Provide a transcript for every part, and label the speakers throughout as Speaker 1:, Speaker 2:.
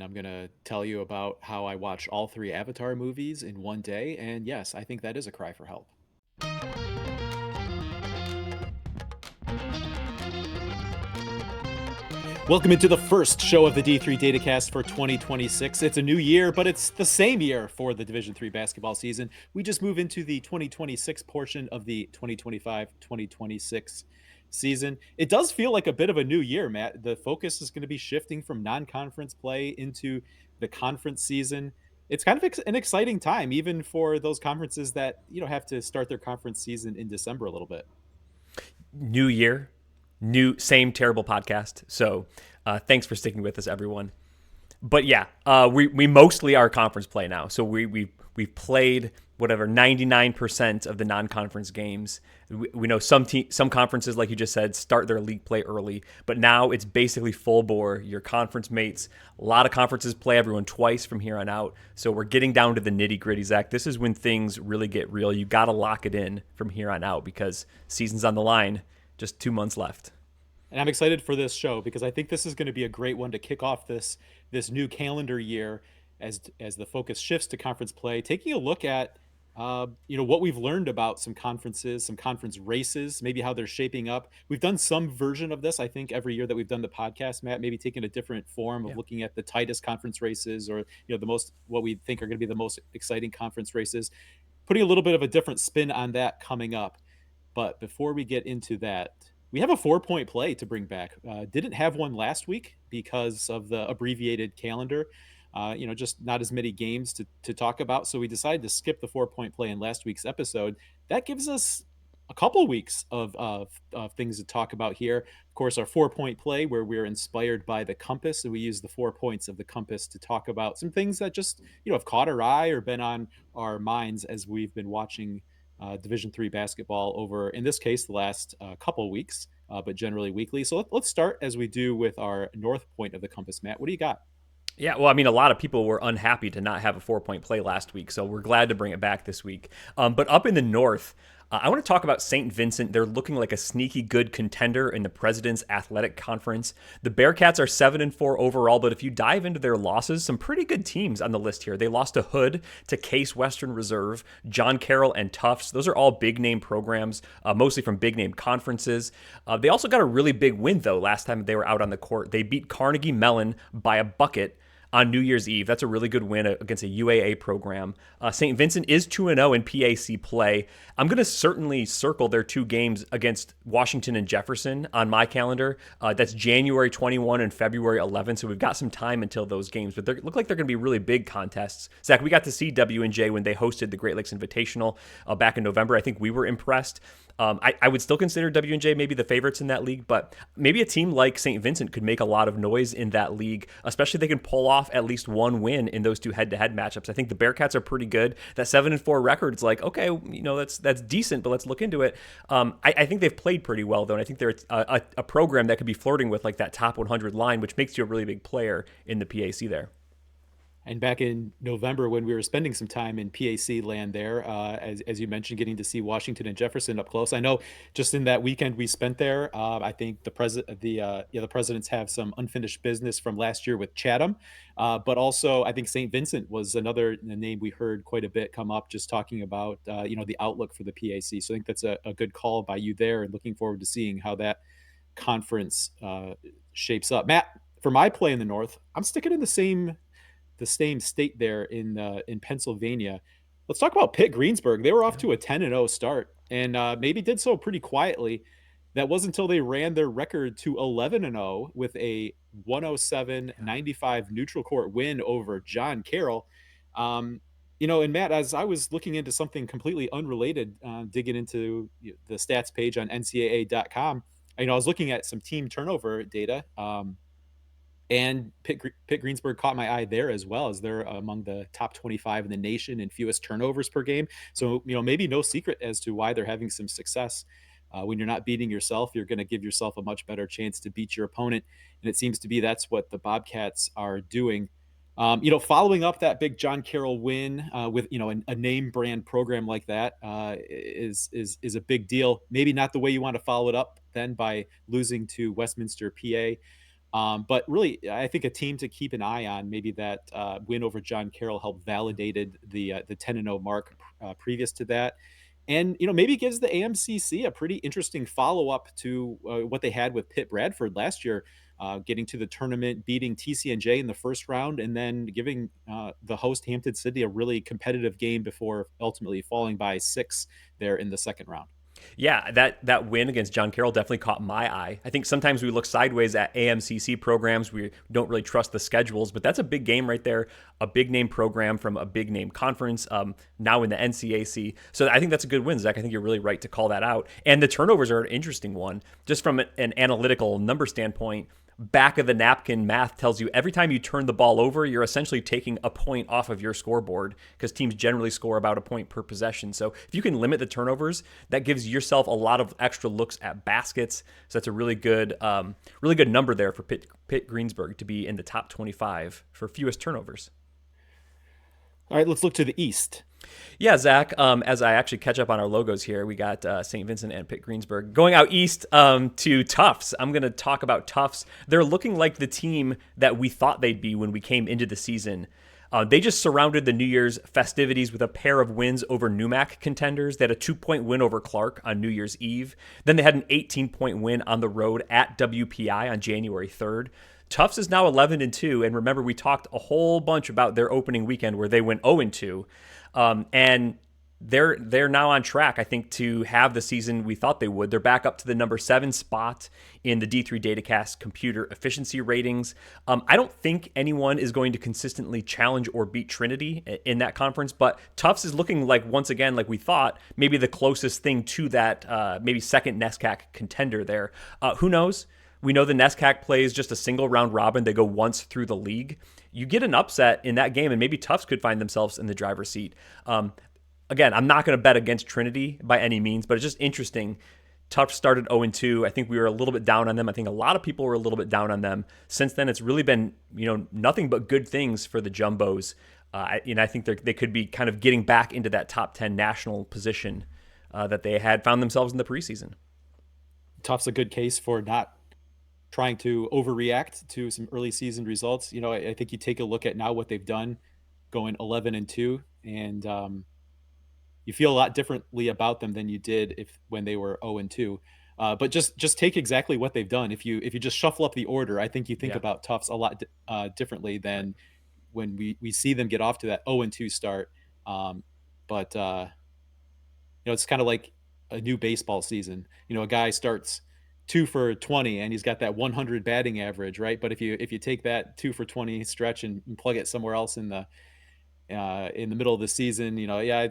Speaker 1: I'm going to tell you about how I watch all three Avatar movies in one day. And yes, I think that is a cry for help. Welcome into the first show of the D3 Datacast for 2026. It's a new year, but it's the same year for the Division 3 basketball season. We just move into the 2026 portion of the 2025-2026 season. It does feel like a bit of a new year, Matt. The focus is going to be shifting from non-conference play into the conference season. It's kind of an exciting time, even for those conferences that, have to start their conference season in December a little bit.
Speaker 2: New year, new same terrible podcast. So thanks for sticking with us, everyone. But yeah, we mostly are conference play now. So we've played whatever 99% of the non-conference games. We know some conferences, like you just said, start their league play early, but now it's basically full bore. Your conference mates, a lot of conferences play everyone twice from here on out. So we're getting down to the nitty gritty, Zach. This is when things really get real. You got to lock it in from here on out because season's on the line. Just 2 months left.
Speaker 1: And I'm excited for this show because I think this is going to be a great one to kick off this new calendar year as the focus shifts to conference play, taking a look at what we've learned about some conferences, some conference races, maybe how they're shaping up. We've done some version of this, I think, every year that we've done the podcast, Matt, maybe taking a different form of
Speaker 2: Yeah.
Speaker 1: looking at the tightest conference races or the most what we think are going to be the most exciting conference races, putting a little bit of a different spin on that coming up. But before we get into that, we have a 4-point play to bring back. Didn't have one last week because of the abbreviated calendar. Just not as many games to talk about. So we decided to skip the 4-point play in last week's episode. That gives us a couple of weeks of things to talk about here. Of course, our 4-point play where we're inspired by the compass, and we use the 4 points of the compass to talk about some things that just have caught our eye or been on our minds as we've been watching Division 3 basketball over, in this case, the last couple weeks, but generally weekly. So let's start as we do with our north point of the compass. Matt, what do you got?
Speaker 2: Yeah, well, I mean, a lot of people were unhappy to not have a 4 point play last week, so we're glad to bring it back this week. But up in the north, I want to talk about St. Vincent. They're looking like a sneaky good contender in the President's Athletic Conference. The Bearcats are 7-4 overall, but if you dive into their losses, some pretty good teams on the list here. They lost to Hood, to Case Western Reserve, John Carroll, and Tufts. Those are all big name programs, mostly from big name conferences. They also got a really big win, though, last time they were out on the court. They beat Carnegie Mellon by a bucket on New Year's Eve. That's a really good win against a UAA program. St. Vincent is 2-0 in PAC play. I'm going to certainly circle their two games against Washington and Jefferson on my calendar. That's January 21 and February 11. So we've got some time until those games, but they look like they're going to be really big contests. Zach, we got to see W&J when they hosted the Great Lakes Invitational back in November. I think we were impressed. I would still consider W&J maybe the favorites in that league, but maybe a team like St. Vincent could make a lot of noise in that league, especially if they can pull off at least one win in those two head-to-head matchups. I think the Bearcats are pretty good. That 7-4 record is like, okay, that's decent, but let's look into it. I think they've played pretty well, though, and I think they're a program that could be flirting with like that top 100 line, which makes you a really big player in the PAC there.
Speaker 1: And back in November, when we were spending some time in PAC land there, as you mentioned, getting to see Washington and Jefferson up close. I know just in that weekend we spent there, I think the presidents have some unfinished business from last year with Chatham, but also I think St. Vincent was another name we heard quite a bit come up, just talking about the outlook for the PAC. So I think that's a good call by you there, and looking forward to seeing how that conference shapes up. Matt, for my play in the North, I'm sticking in the same state there in Pennsylvania. Let's talk about Pitt Greensburg. They were off
Speaker 2: Yeah.
Speaker 1: to a 10-0 start and maybe did so pretty quietly. That wasn't until they ran their record to 11-0 with a
Speaker 2: Yeah.
Speaker 1: 107-95 neutral court win over John Carroll. And Matt, as I was looking into something completely unrelated, digging into the stats page on NCAA.com, I was looking at some team turnover data. And Pitt Greensburg caught my eye there as well, as they're among the top 25 in the nation in fewest turnovers per game. So, maybe no secret as to why they're having some success. When you're not beating yourself, you're going to give yourself a much better chance to beat your opponent. And it seems to be that's what the Bobcats are doing. Following up that big John Carroll win with a name brand program like that is a big deal. Maybe not the way you want to follow it up then by losing to Westminster, PA. But really, I think a team to keep an eye on. Maybe that win over John Carroll helped validated the 10-0 mark previous to that, and maybe gives the AMCC a pretty interesting follow up to what they had with Pitt Bradford last year, getting to the tournament, beating TCNJ in the first round, and then giving the host Hampton Sydney a really competitive game before ultimately falling by 6 there in the second round.
Speaker 2: Yeah, that win against John Carroll definitely caught my eye. I think sometimes we look sideways at AMCC programs. We don't really trust the schedules, but that's a big game right there, a big name program from a big name conference, now in the NCAC. So I think that's a good win, Zach. I think you're really right to call that out. And the turnovers are an interesting one, just from an analytical number standpoint. Back of the napkin math tells you every time you turn the ball over, you're essentially taking a point off of your scoreboard because teams generally score about a point per possession. So if you can limit the turnovers, that gives yourself a lot of extra looks at baskets. So that's a really good number there for Pitt Greensburg to be in the top 25 for fewest turnovers.
Speaker 1: All right, let's look to the East.
Speaker 2: Yeah, Zach. As I actually catch up on our logos here, we got St. Vincent and Pitt Greensburg going out east to Tufts. I'm going to talk about Tufts. They're looking like the team that we thought they'd be when we came into the season. They just surrounded the New Year's festivities with a pair of wins over NUMAC contenders. They had a 2-point win over Clark on New Year's Eve. Then they had an 18-point win on the road at WPI on January 3rd. Tufts is now 11-2, and remember we talked a whole bunch about their opening weekend where they went 0-2. And they're now on track, I think, to have the season we thought they would. They're back up to the number 7 spot in the D3 Datacast computer efficiency ratings. I don't think anyone is going to consistently challenge or beat Trinity in that conference, but Tufts is looking like, once again, like we thought, maybe the closest thing to that maybe second NESCAC contender there. Who knows? We know the NESCAC plays just a single round robin. They go once through the league. You get an upset in that game, and maybe Tufts could find themselves in the driver's seat. Again, I'm not going to bet against Trinity by any means, but it's just interesting. Tufts started 0-2. I think we were a little bit down on them. I think a lot of people were a little bit down on them. Since then, it's really been nothing but good things for the Jumbos. I think they could be kind of getting back into that top 10 national position that they had found themselves in the preseason.
Speaker 1: Tufts a good case for not trying to overreact to some early season results. I think you take a look at now what they've done, going 11-2, and you feel a lot differently about them than you did if when they were 0-2. But just take exactly what they've done. If you just shuffle up the order, I think you think
Speaker 2: Yeah.
Speaker 1: about Tufts a lot differently
Speaker 2: Right.
Speaker 1: than when we see them get off to that 0-2 start. But it's kind of like a new baseball season. A guy starts 2 for 20 and he's got that 100 batting average, right? But if you take that 2 for 20 stretch and plug it somewhere else in the middle of the season, yeah,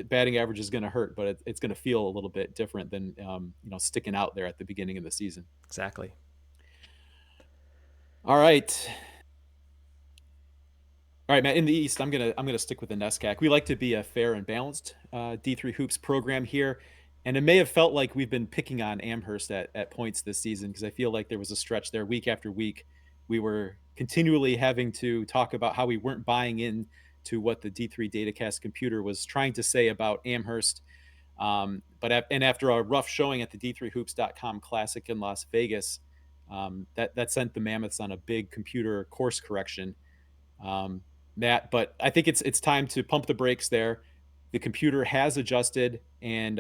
Speaker 1: batting average is going to hurt, but it's going to feel a little bit different than sticking out there at the beginning of the season.
Speaker 2: Exactly.
Speaker 1: All right. All right, Matt. In the East, I'm gonna stick with the NESCAC. We like to be a fair and balanced D3 hoops program here, and it may have felt like we've been picking on Amherst at points this season because I feel like there was a stretch there week after week. We were continually having to talk about how we weren't buying in to what the D3 Datacast computer was trying to say about Amherst. And after a rough showing at the D3Hoops.com Classic in Las Vegas, that sent the Mammoths on a big computer course correction, um, Matt. But I think it's time to pump the brakes there. The computer has adjusted, and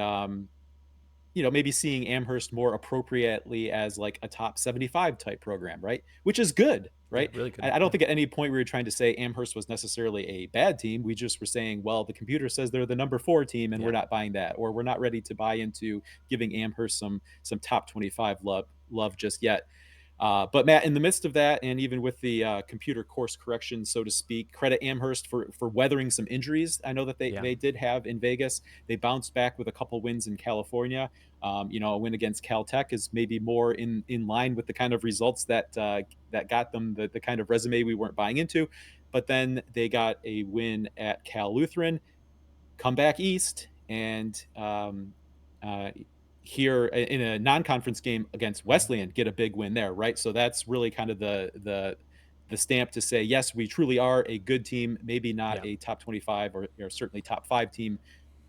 Speaker 1: maybe seeing Amherst more appropriately as like a top 75 type program, right? Which is good,
Speaker 2: Yeah,
Speaker 1: right?
Speaker 2: really good.
Speaker 1: I don't
Speaker 2: Yeah.
Speaker 1: think at any point we were trying to say Amherst was necessarily a bad team. We just were saying, well, the computer says they're the number 4 team, and we're
Speaker 2: Yeah.
Speaker 1: not buying that, or we're not ready to buy into giving Amherst some top 25 love just yet. But Matt, in the midst of that, and even with the computer course correction, so to speak, credit Amherst for weathering some injuries. I know that they
Speaker 2: Yeah.
Speaker 1: they did have in Vegas. They bounced back with a couple wins in California. A win against Caltech is maybe more in line with the kind of results that got them the kind of resume we weren't buying into. But then they got a win at Cal Lutheran, come back east, and uh, here in a non-conference game against
Speaker 2: Mhm.
Speaker 1: Wesleyan, get a big win there, right? So that's really kind of the stamp to say, yes, we truly are a good team, maybe not
Speaker 2: Yeah.
Speaker 1: a top 25 or certainly top 5 team,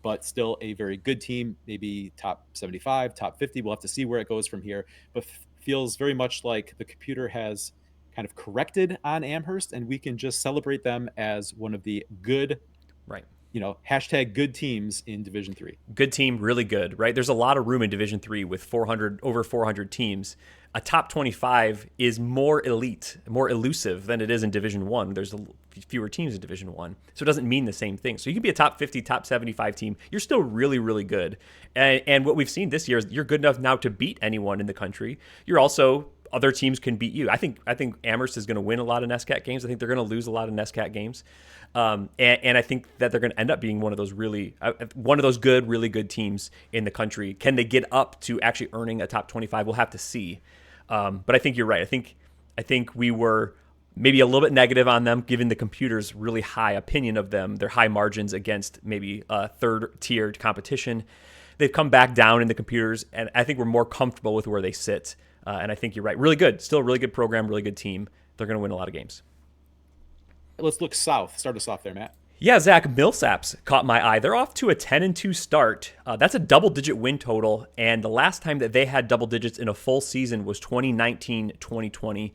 Speaker 1: but still a very good team, maybe top 75, top 50. We'll have to see where it goes from here, but feels very much like the computer has kind of corrected on Amherst, and we can just celebrate them as one of the good,
Speaker 2: Right.
Speaker 1: hashtag good teams in Division Three.
Speaker 2: Good team, really good, right? There's a lot of room in Division 3 with 400 over 400 teams. A top 25 is more elite, more elusive than it is in Division 1. There's fewer teams in Division 1. So it doesn't mean the same thing. So you can be a top 50, top 75 team. You're still really, really good. And what we've seen this year is you're good enough now to beat anyone in the country. You're also other teams can beat you. I think Amherst is going to win a lot of NESCAC games. I think they're going to lose a lot of NESCAC games. And I think that they're going to end up being one of those good, really good teams in the country. Can they get up to actually earning a top 25? We'll have to see. But I think you're right. I think we were maybe a little bit negative on them, given the computer's really high opinion of them, their high margins against maybe a third-tiered competition. They've come back down in the computers, and I think we're more comfortable with where they sit. And I think you're right. Really good. Still a really good program, really good team. They're going to win a lot of games.
Speaker 1: Let's look south. Start us off there, Matt.
Speaker 2: Yeah, Zach, Millsaps caught my eye. They're off to a 10-2 start. That's a double-digit win total, and the last time that they had double digits in a full season was 2019-2020.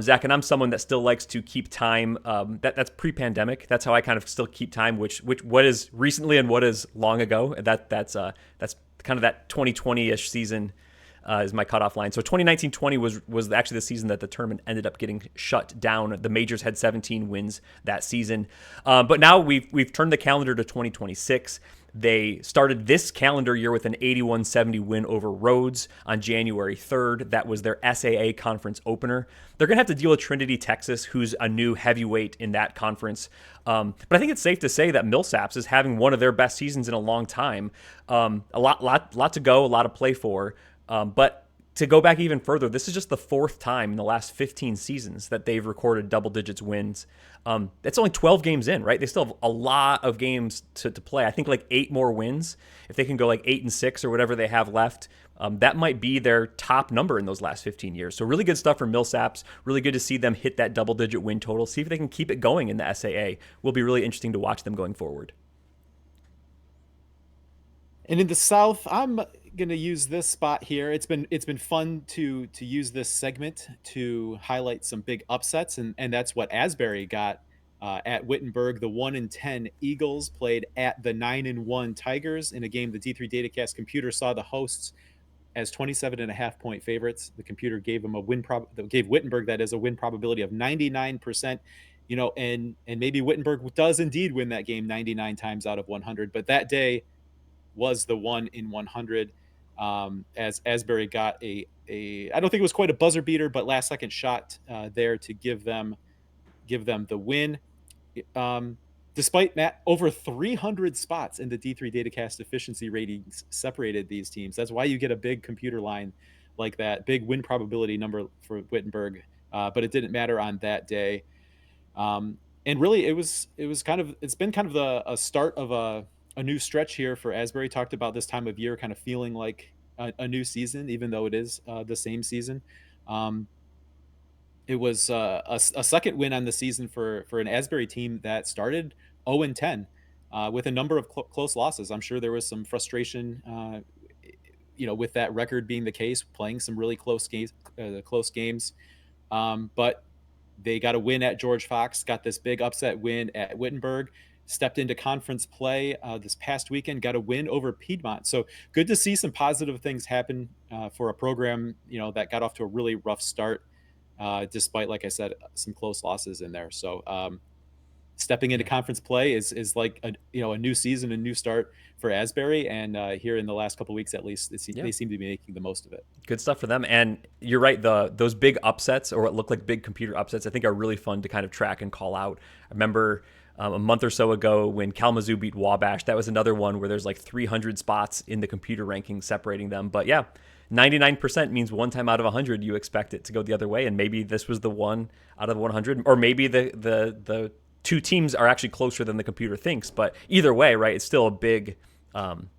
Speaker 2: Zach, and I'm someone that still likes to keep time. That's pre-pandemic. That's how I kind of still keep time, which what is recently and what is long ago. That's kind of that 2020-ish season. Is my cutoff line. So 2019-20 was actually the season that the tournament ended up getting shut down. The majors had 17 wins that season. But now we've turned the calendar to 2026. They started this calendar year with an 81-70 win over Rhodes on January 3rd. That was their SAA conference opener. They're going to have to deal with Trinity, Texas, who's a new heavyweight in that conference. But I think it's safe to say that Millsaps is having one of their best seasons in a long time. A lot to go, a lot to play for. But to go back even further, this is just the fourth time in the last 15 seasons that they've recorded double digits wins. That's only 12 games in, right? They still have a lot of games to play. I think like 8 more wins. If they can go like 8-6 or whatever they have left, that might be their top number in those last 15 years. So really good stuff for Millsaps. Really good to see them hit that double digit win total. See if they can keep it going in the SAA. Will be really interesting to watch them going forward.
Speaker 1: And in the South, I'm going to use this spot here. It's been fun to use this segment to highlight some big upsets, and that's what Asbury got at Wittenberg. The 1-10 Eagles played at the 9-1 Tigers in a game the D3 Datacast computer saw the hosts as 27.5 point favorites. The computer gave them gave Wittenberg, that is, a win probability of 99%. And maybe Wittenberg does indeed win that game 99 times out of 100, but that day was the 1 in 100, as Asbury got I don't think it was quite a buzzer beater, but last second shot there to give them the win. Despite Matt, over 300 spots in the D3 Datacast efficiency ratings separated these teams. That's why you get a big computer line like that, big win probability number for Wittenberg. But it didn't matter on that day. And really, it's been kind of a start of a new stretch here for Asbury. Talked about this time of year kind of feeling like a new season, even though it is the same season. It was a second win on the season for an Asbury team that started 0-10 with a number of close losses. I'm sure there was some frustration, with that record being the case, playing some really close games. But they got a win at George Fox, got this big upset win at Wittenberg, stepped into conference play this past weekend, got a win over Piedmont. So good to see some positive things happen for a program, that got off to a really rough start, despite, like I said, some close losses in there. So stepping into conference play is like a new season, a new start for Asbury. And here in the last couple of weeks, at least, they seem to be making the most of it.
Speaker 2: Good stuff for them. And you're right, those big upsets, or what look like big computer upsets, I think are really fun to kind of track and call out. I remember a month or so ago when Kalamazoo beat Wabash. That was another one where there's like 300 spots in the computer rankings separating them. But yeah, 99% means one time out of 100 you expect it to go the other way, and maybe this was the one out of 100, or maybe the two teams are actually closer than the computer thinks. But either way, right, it's still a big an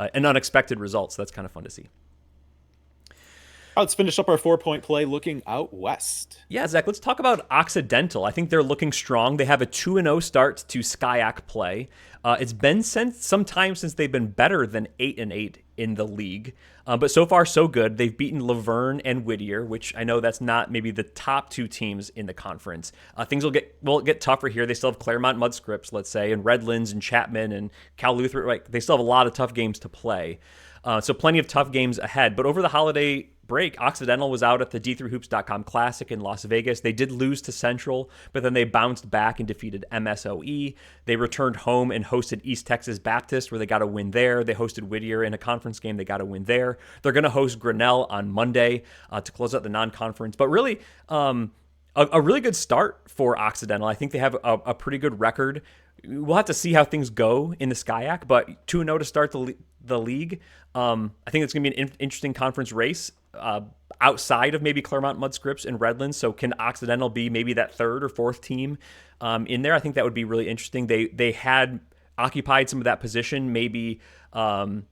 Speaker 2: unexpected result. So that's kind of fun to see.
Speaker 1: Let's finish up our 4-point play looking out west.
Speaker 2: Yeah, Zach, let's talk about Occidental. I think they're looking strong. They have a 2-0 start to SCIAC play. It's been some time since they've been better than 8-8 in the league. But so far, so good. They've beaten Laverne and Whittier, which I know that's not maybe the top two teams in the conference. Things will get tougher here. They still have Claremont Mudscripts, let's say, and Redlands and Chapman and Cal Lutheran. Like, they still have a lot of tough games to play. So plenty of tough games ahead. But over the holiday break, Occidental was out at the D3Hoops.com Classic in Las Vegas. They did lose to Central, but then they bounced back and defeated MSOE. They returned home and hosted East Texas Baptist, where they got a win there. They hosted Whittier in a conference game. They got a win there. They're going to host Grinnell on Monday to close out the non-conference. But really, a really good start for Occidental. I think they have a pretty good record. We'll have to see how things go in the SCIAC, but 2-0 to start the league. I think it's going to be an interesting conference race outside of maybe Claremont Mudscripts and Redlands. So can Occidental be maybe that third or fourth team in there? I think that would be really interesting. They had occupied some of that position maybe, I don't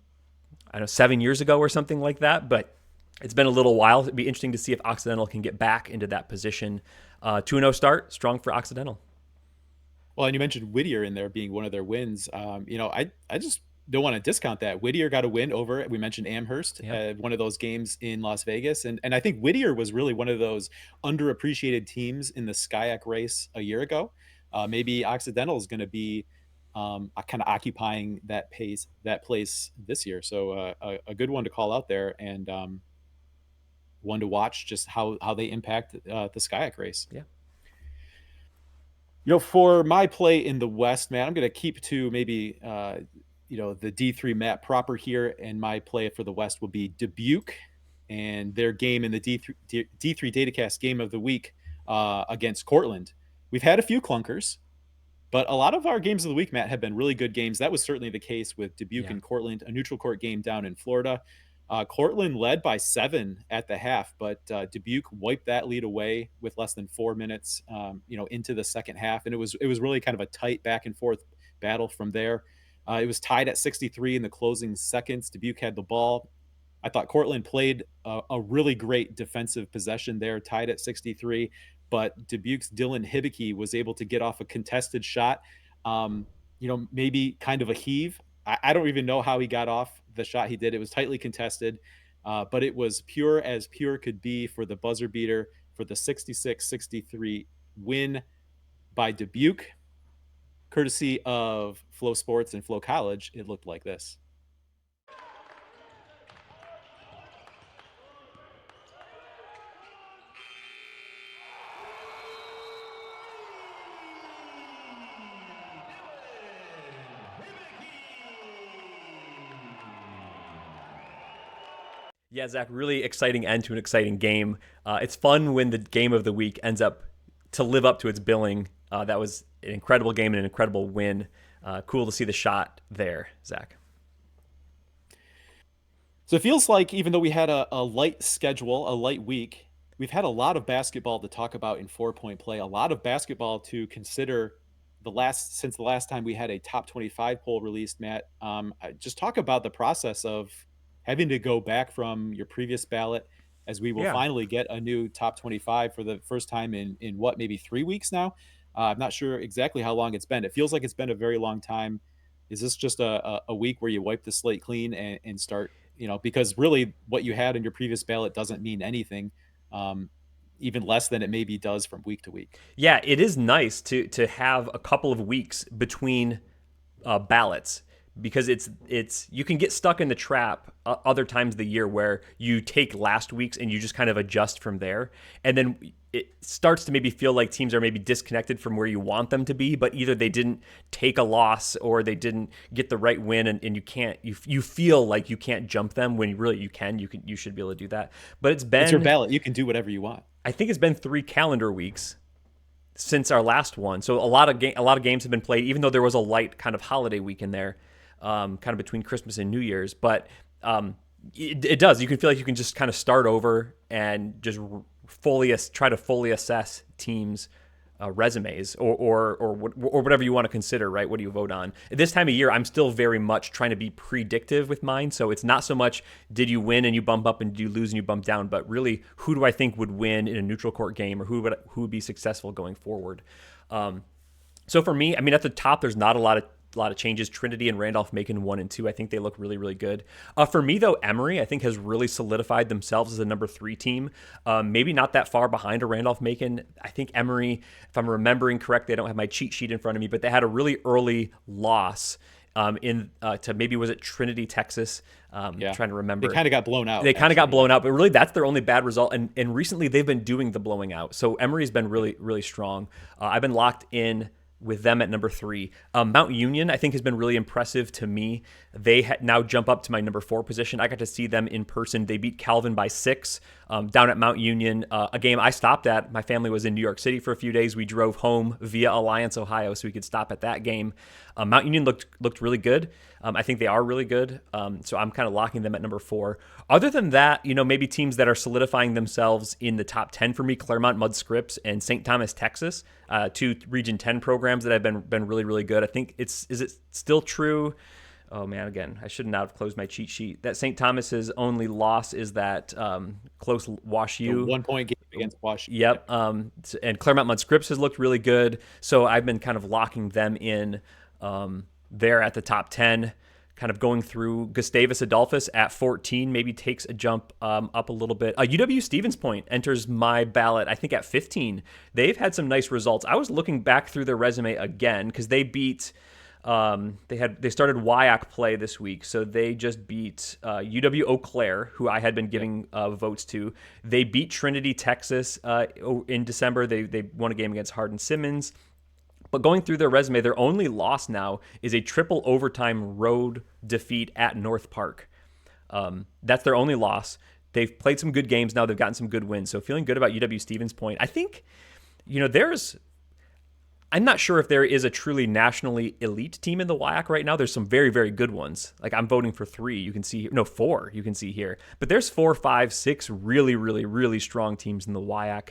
Speaker 2: know, 7 years ago or something like that, but it's been a little while. It'd be interesting to see if Occidental can get back into that position. 2-0 start, strong for Occidental.
Speaker 1: Well, and you mentioned Whittier in there being one of their wins. I just don't want to discount that. Whittier got a win over, we mentioned Amherst,
Speaker 2: Yeah.
Speaker 1: one of those games in Las Vegas. And I think Whittier was really one of those underappreciated teams in the SCIAC race a year ago. Maybe Occidental is going to be kind of occupying that place this year. So a good one to call out there, and one to watch just how they impact the SCIAC race.
Speaker 2: Yeah.
Speaker 1: For my play in the West, Matt, I'm going to keep to maybe, the D3 map proper here. And my play for the West will be Dubuque and their game in the D3 Datacast game of the week against Cortland. We've had a few clunkers, but a lot of our games of the week, Matt, have been really good games. That was certainly the case with Dubuque
Speaker 2: Yeah.
Speaker 1: and Cortland, a neutral court game down in Florida. Cortland led by 7 at the half, but Dubuque wiped that lead away with less than 4 minutes, into the second half, and it was really kind of a tight back and forth battle from there. It was tied at 63 in the closing seconds. Dubuque had the ball. I thought Cortland played a really great defensive possession there, tied at 63, but Dubuque's Dylan Hibicki was able to get off a contested shot, maybe kind of a heave. I don't even know how he got off the shot he did. It was tightly contested, but it was pure as pure could be for the buzzer beater for the 66-63 win by Dubuque. Courtesy of Flow Sports and Flow College, it looked like this.
Speaker 2: Yeah, Zach, really exciting end to an exciting game. It's fun when the game of the week ends up to live up to its billing. That was an incredible game and an incredible win. Cool to see the shot there, Zach.
Speaker 1: So it feels like even though we had a light schedule, a light week, we've had a lot of basketball to talk about in 4-point play, a lot of basketball to consider since the last time we had a top 25 poll released, Matt. Just talk about the process of having to go back from your previous ballot, as we will
Speaker 2: Yeah.
Speaker 1: finally get a new top 25 for the first time in what, maybe 3 weeks now. I'm not sure exactly how long it's been. It feels like it's been a very long time. Is this just a week where you wipe the slate clean and start, because really what you had in your previous ballot doesn't mean anything, even less than it maybe does from week to week.
Speaker 2: Yeah, it is nice to have a couple of weeks between ballots, because it's you can get stuck in the trap other times of the year where you take last week's and you just kind of adjust from there, and then it starts to maybe feel like teams are maybe disconnected from where you want them to be, but either they didn't take a loss or they didn't get the right win, and you feel like you can't jump them when really you should be able to do that. But
Speaker 1: It's your ballot. You can do whatever you want.
Speaker 2: I think it's been 3 calendar weeks since our last one, so a lot of games have been played, even though there was a light kind of holiday week in there, kind of between Christmas and New Year's. But it does. You can feel like you can just kind of start over and just try to fully assess teams' resumes or whatever you want to consider, right? What do you vote on? At this time of year, I'm still very much trying to be predictive with mine. So it's not so much did you win and you bump up and did you lose and you bump down, but really who do I think would win in a neutral court game, or who would be successful going forward? So for me, I mean, at the top, there's not a lot of lot of changes. Trinity and Randolph-Macon 1 and 2. I think they look really, really good. For me though, Emory I think has really solidified themselves as a number 3 team. Maybe not that far behind a Randolph-Macon. I think Emory, if I'm remembering correctly, I don't have my cheat sheet in front of me, but they had a really early loss in to maybe was it Trinity, Texas?
Speaker 1: Yeah.
Speaker 2: Trying to
Speaker 1: They
Speaker 2: remember.
Speaker 1: kind of got blown out,
Speaker 2: They kind of got
Speaker 1: actually. Yeah.
Speaker 2: blown out, but really that's their only bad result. And recently they've been doing the blowing out. So Emory's been
Speaker 1: Yeah.
Speaker 2: really, really strong. I've been locked in with them at number 3. Mount Union, I think, has been really impressive to me. They now jump up to my number 4 position. I got to see them in person. They beat Calvin by 6 down at Mount Union, a game I stopped at. My family was in New York City for a few days. We drove home via Alliance, Ohio, so we could stop at that game. Mount Union looked really good. I think they are really good. So I'm kind of locking them at number 4. Other than that, maybe teams that are solidifying themselves in the top 10 for me: Claremont Mud Scripts and St. Thomas, Texas, 2 Region 10 programs that have been really, really good. I think is it still true? Oh man, again, I should not have closed my cheat sheet. That St. Thomas's only loss is that close Wash
Speaker 1: The
Speaker 2: U.
Speaker 1: 1 point game against Washington. Yep.
Speaker 2: Yep. And Claremont Mud Scripts has looked really good. So I've been kind of locking them in there at the top 10. Kind of going through Gustavus Adolphus at 14, maybe takes a jump up a little bit. UW Stevens Point enters my ballot, I think, at 15. They've had some nice results. I was looking back through their resume again because they beat. They started WIAC play this week, so they just beat UW Eau Claire, who I had been
Speaker 1: Yep.
Speaker 2: giving votes to. They beat Trinity, Texas in December. They won a game against Hardin Simmons. But going through their resume, their only loss now is a triple overtime road defeat at North Park. That's their only loss. They've played some good games now. They've gotten some good wins. So feeling good about UW Stevens Point. I think, I'm not sure if there is a truly nationally elite team in the WIAC right now. There's some very, very good ones. Like I'm voting for 3. You can see, no, 4. You can see here. But there's 4, 5, 6 really, really, really strong teams in the WIAC.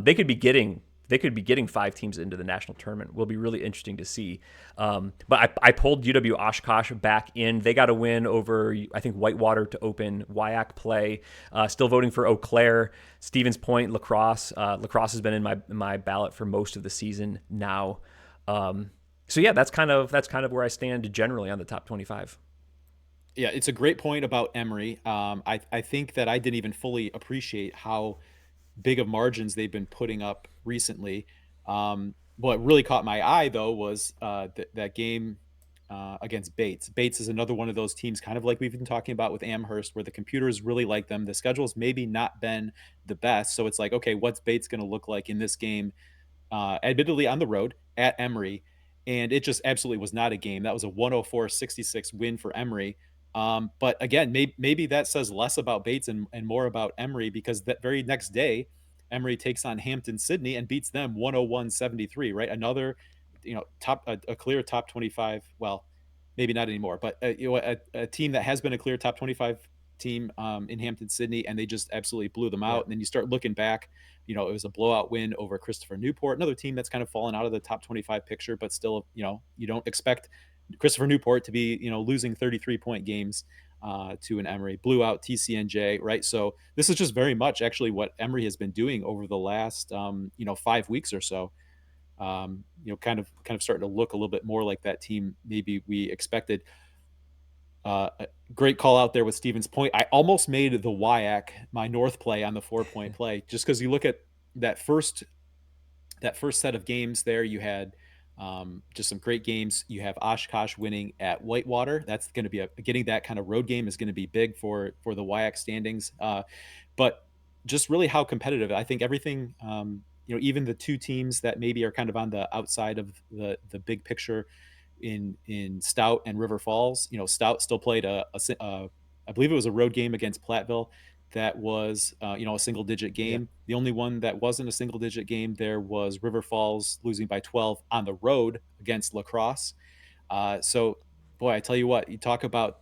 Speaker 2: They could be getting 5 teams into the national tournament. Will be really interesting to see. But I pulled UW Oshkosh back in. They got a win over, I think, Whitewater to open WIAC play. Still voting for Eau Claire, Stevens Point, Lacrosse. Lacrosse has been in my ballot for most of the season now. So yeah, that's kind of where I stand generally on the top 25.
Speaker 1: Yeah, it's a great point about Emory. I think that I didn't even fully appreciate how big of margins they've been putting up recently. What really caught my eye though was that game against Bates. Bates is another one of those teams, kind of like we've been talking about with Amherst, where the computers really like them. The schedule's maybe not been the best, so it's like, okay, what's Bates going to look like in this game? Admittedly on the road at Emory, and it just absolutely was not a game. That was a 104-66 win for Emory. But again, maybe that says less about Bates and more about Emory, because that very next day, Emory takes on Hampton Sydney and beats them 101-73, right? Another, a clear top 25. Well, maybe not anymore, but a team that has been a clear top 25 team in Hampton Sydney, and they just absolutely blew them
Speaker 2: Yeah,
Speaker 1: out. And then you start looking back, it was a blowout win over Christopher Newport, another team that's kind of fallen out of the top 25 picture, but still, you don't expect Christopher Newport to be, losing 33-point games to an Emory. Blew out TCNJ, right? So this is just very much actually what Emory has been doing over the last, 5 weeks or so. Kind of starting to look a little bit more like that team maybe we expected. A great call out there with Stevens Point. I almost made the WIAC my north play on the 4-point play, just because you look at that first set of games there. You had just some great games. You have Oshkosh winning at Whitewater. That's going to be getting that kind of road game is going to be big for the WIAC standings. But just really how competitive. I think everything. Even the 2 teams that maybe are kind of on the outside of the big picture in Stout and River Falls. Stout still played I believe it was a road game against Platteville that was a single digit
Speaker 2: yeah,
Speaker 1: game. The only one that wasn't a single digit game there was River Falls losing by 12 on the road against Lacrosse. So boy, I tell you what, you talk about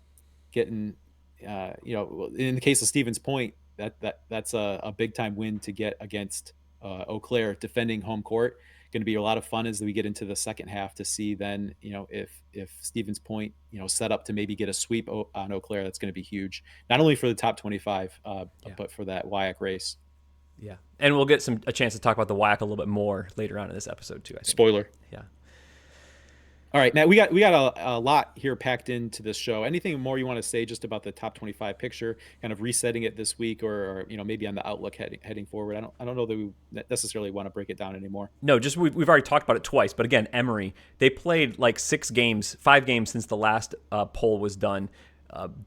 Speaker 1: getting in the case of Stevens Point, that's a big time win to get against Eau Claire, defending home court. Going to be a lot of fun as we get into the second half to see then, if Stevens Point, set up to maybe get a sweep on Eau Claire. That's going to be huge, not only for the top 25,
Speaker 2: yeah,
Speaker 1: but for that WIAC race.
Speaker 2: yeah. And we'll get a chance to talk about the WIAC a little bit more later on in this episode too, I think.
Speaker 1: Spoiler.
Speaker 2: Yeah.
Speaker 1: All right, Matt, we got a lot here packed into this show. Anything more you want to say just about the top 25 picture, kind of resetting it this week, or maybe on the outlook heading forward? I don't know that we necessarily want to break it down anymore.
Speaker 2: No, just we've already talked about it twice. But again, Emory, they played like 6 games, 5 games since the last poll was done.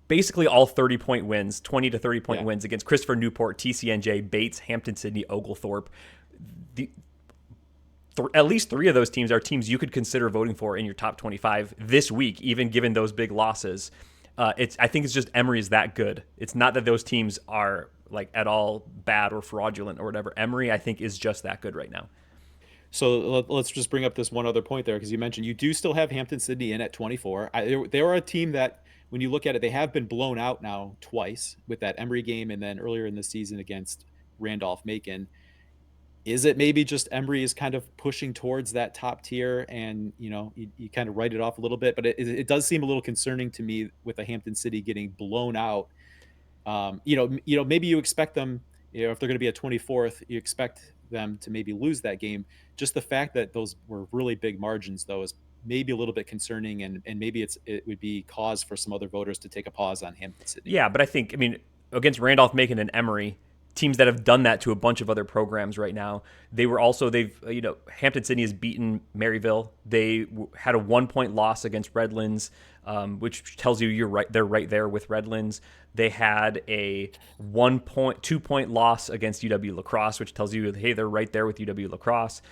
Speaker 2: Basically, all 30-point wins, 20 to 30-point
Speaker 1: Yeah.
Speaker 2: wins against Christopher Newport, TCNJ, Bates, Hampton Sydney, Oglethorpe. The, at least 3 of those teams are teams you could consider voting for in your top 25 this week, even given those big losses. I think it's just Emory is that good. It's not that those teams are like at all bad or fraudulent or whatever. Emory, I think, is just that good right now.
Speaker 1: So let's just bring up this one other point there, because you mentioned you do still have Hampton Sydney in at 24. They are a team that, when you look at it, they have been blown out now twice, with that Emory game and then earlier in the season against Randolph Macon. Is it maybe just Emory is kind of pushing towards that top tier, and you kind of write it off a little bit, but it does seem a little concerning to me with the Hampton City getting blown out. Maybe you expect them, if they're going to be a 24th, you expect them to maybe lose that game. Just the fact that those were really big margins, though, is maybe a little bit concerning, and maybe it would be cause for some other voters to take a pause on Hampton City.
Speaker 2: Yeah, but I mean, against Randolph Macon and Emory, teams that have done that to a bunch of other programs right now. They've Hampton Sydney has beaten Maryville. They had a 1-point loss against Redlands, which tells you you're right. They're right there with Redlands. They had a 2-point loss against UW La Crosse, which tells you, hey, they're right there with UW La Crosse.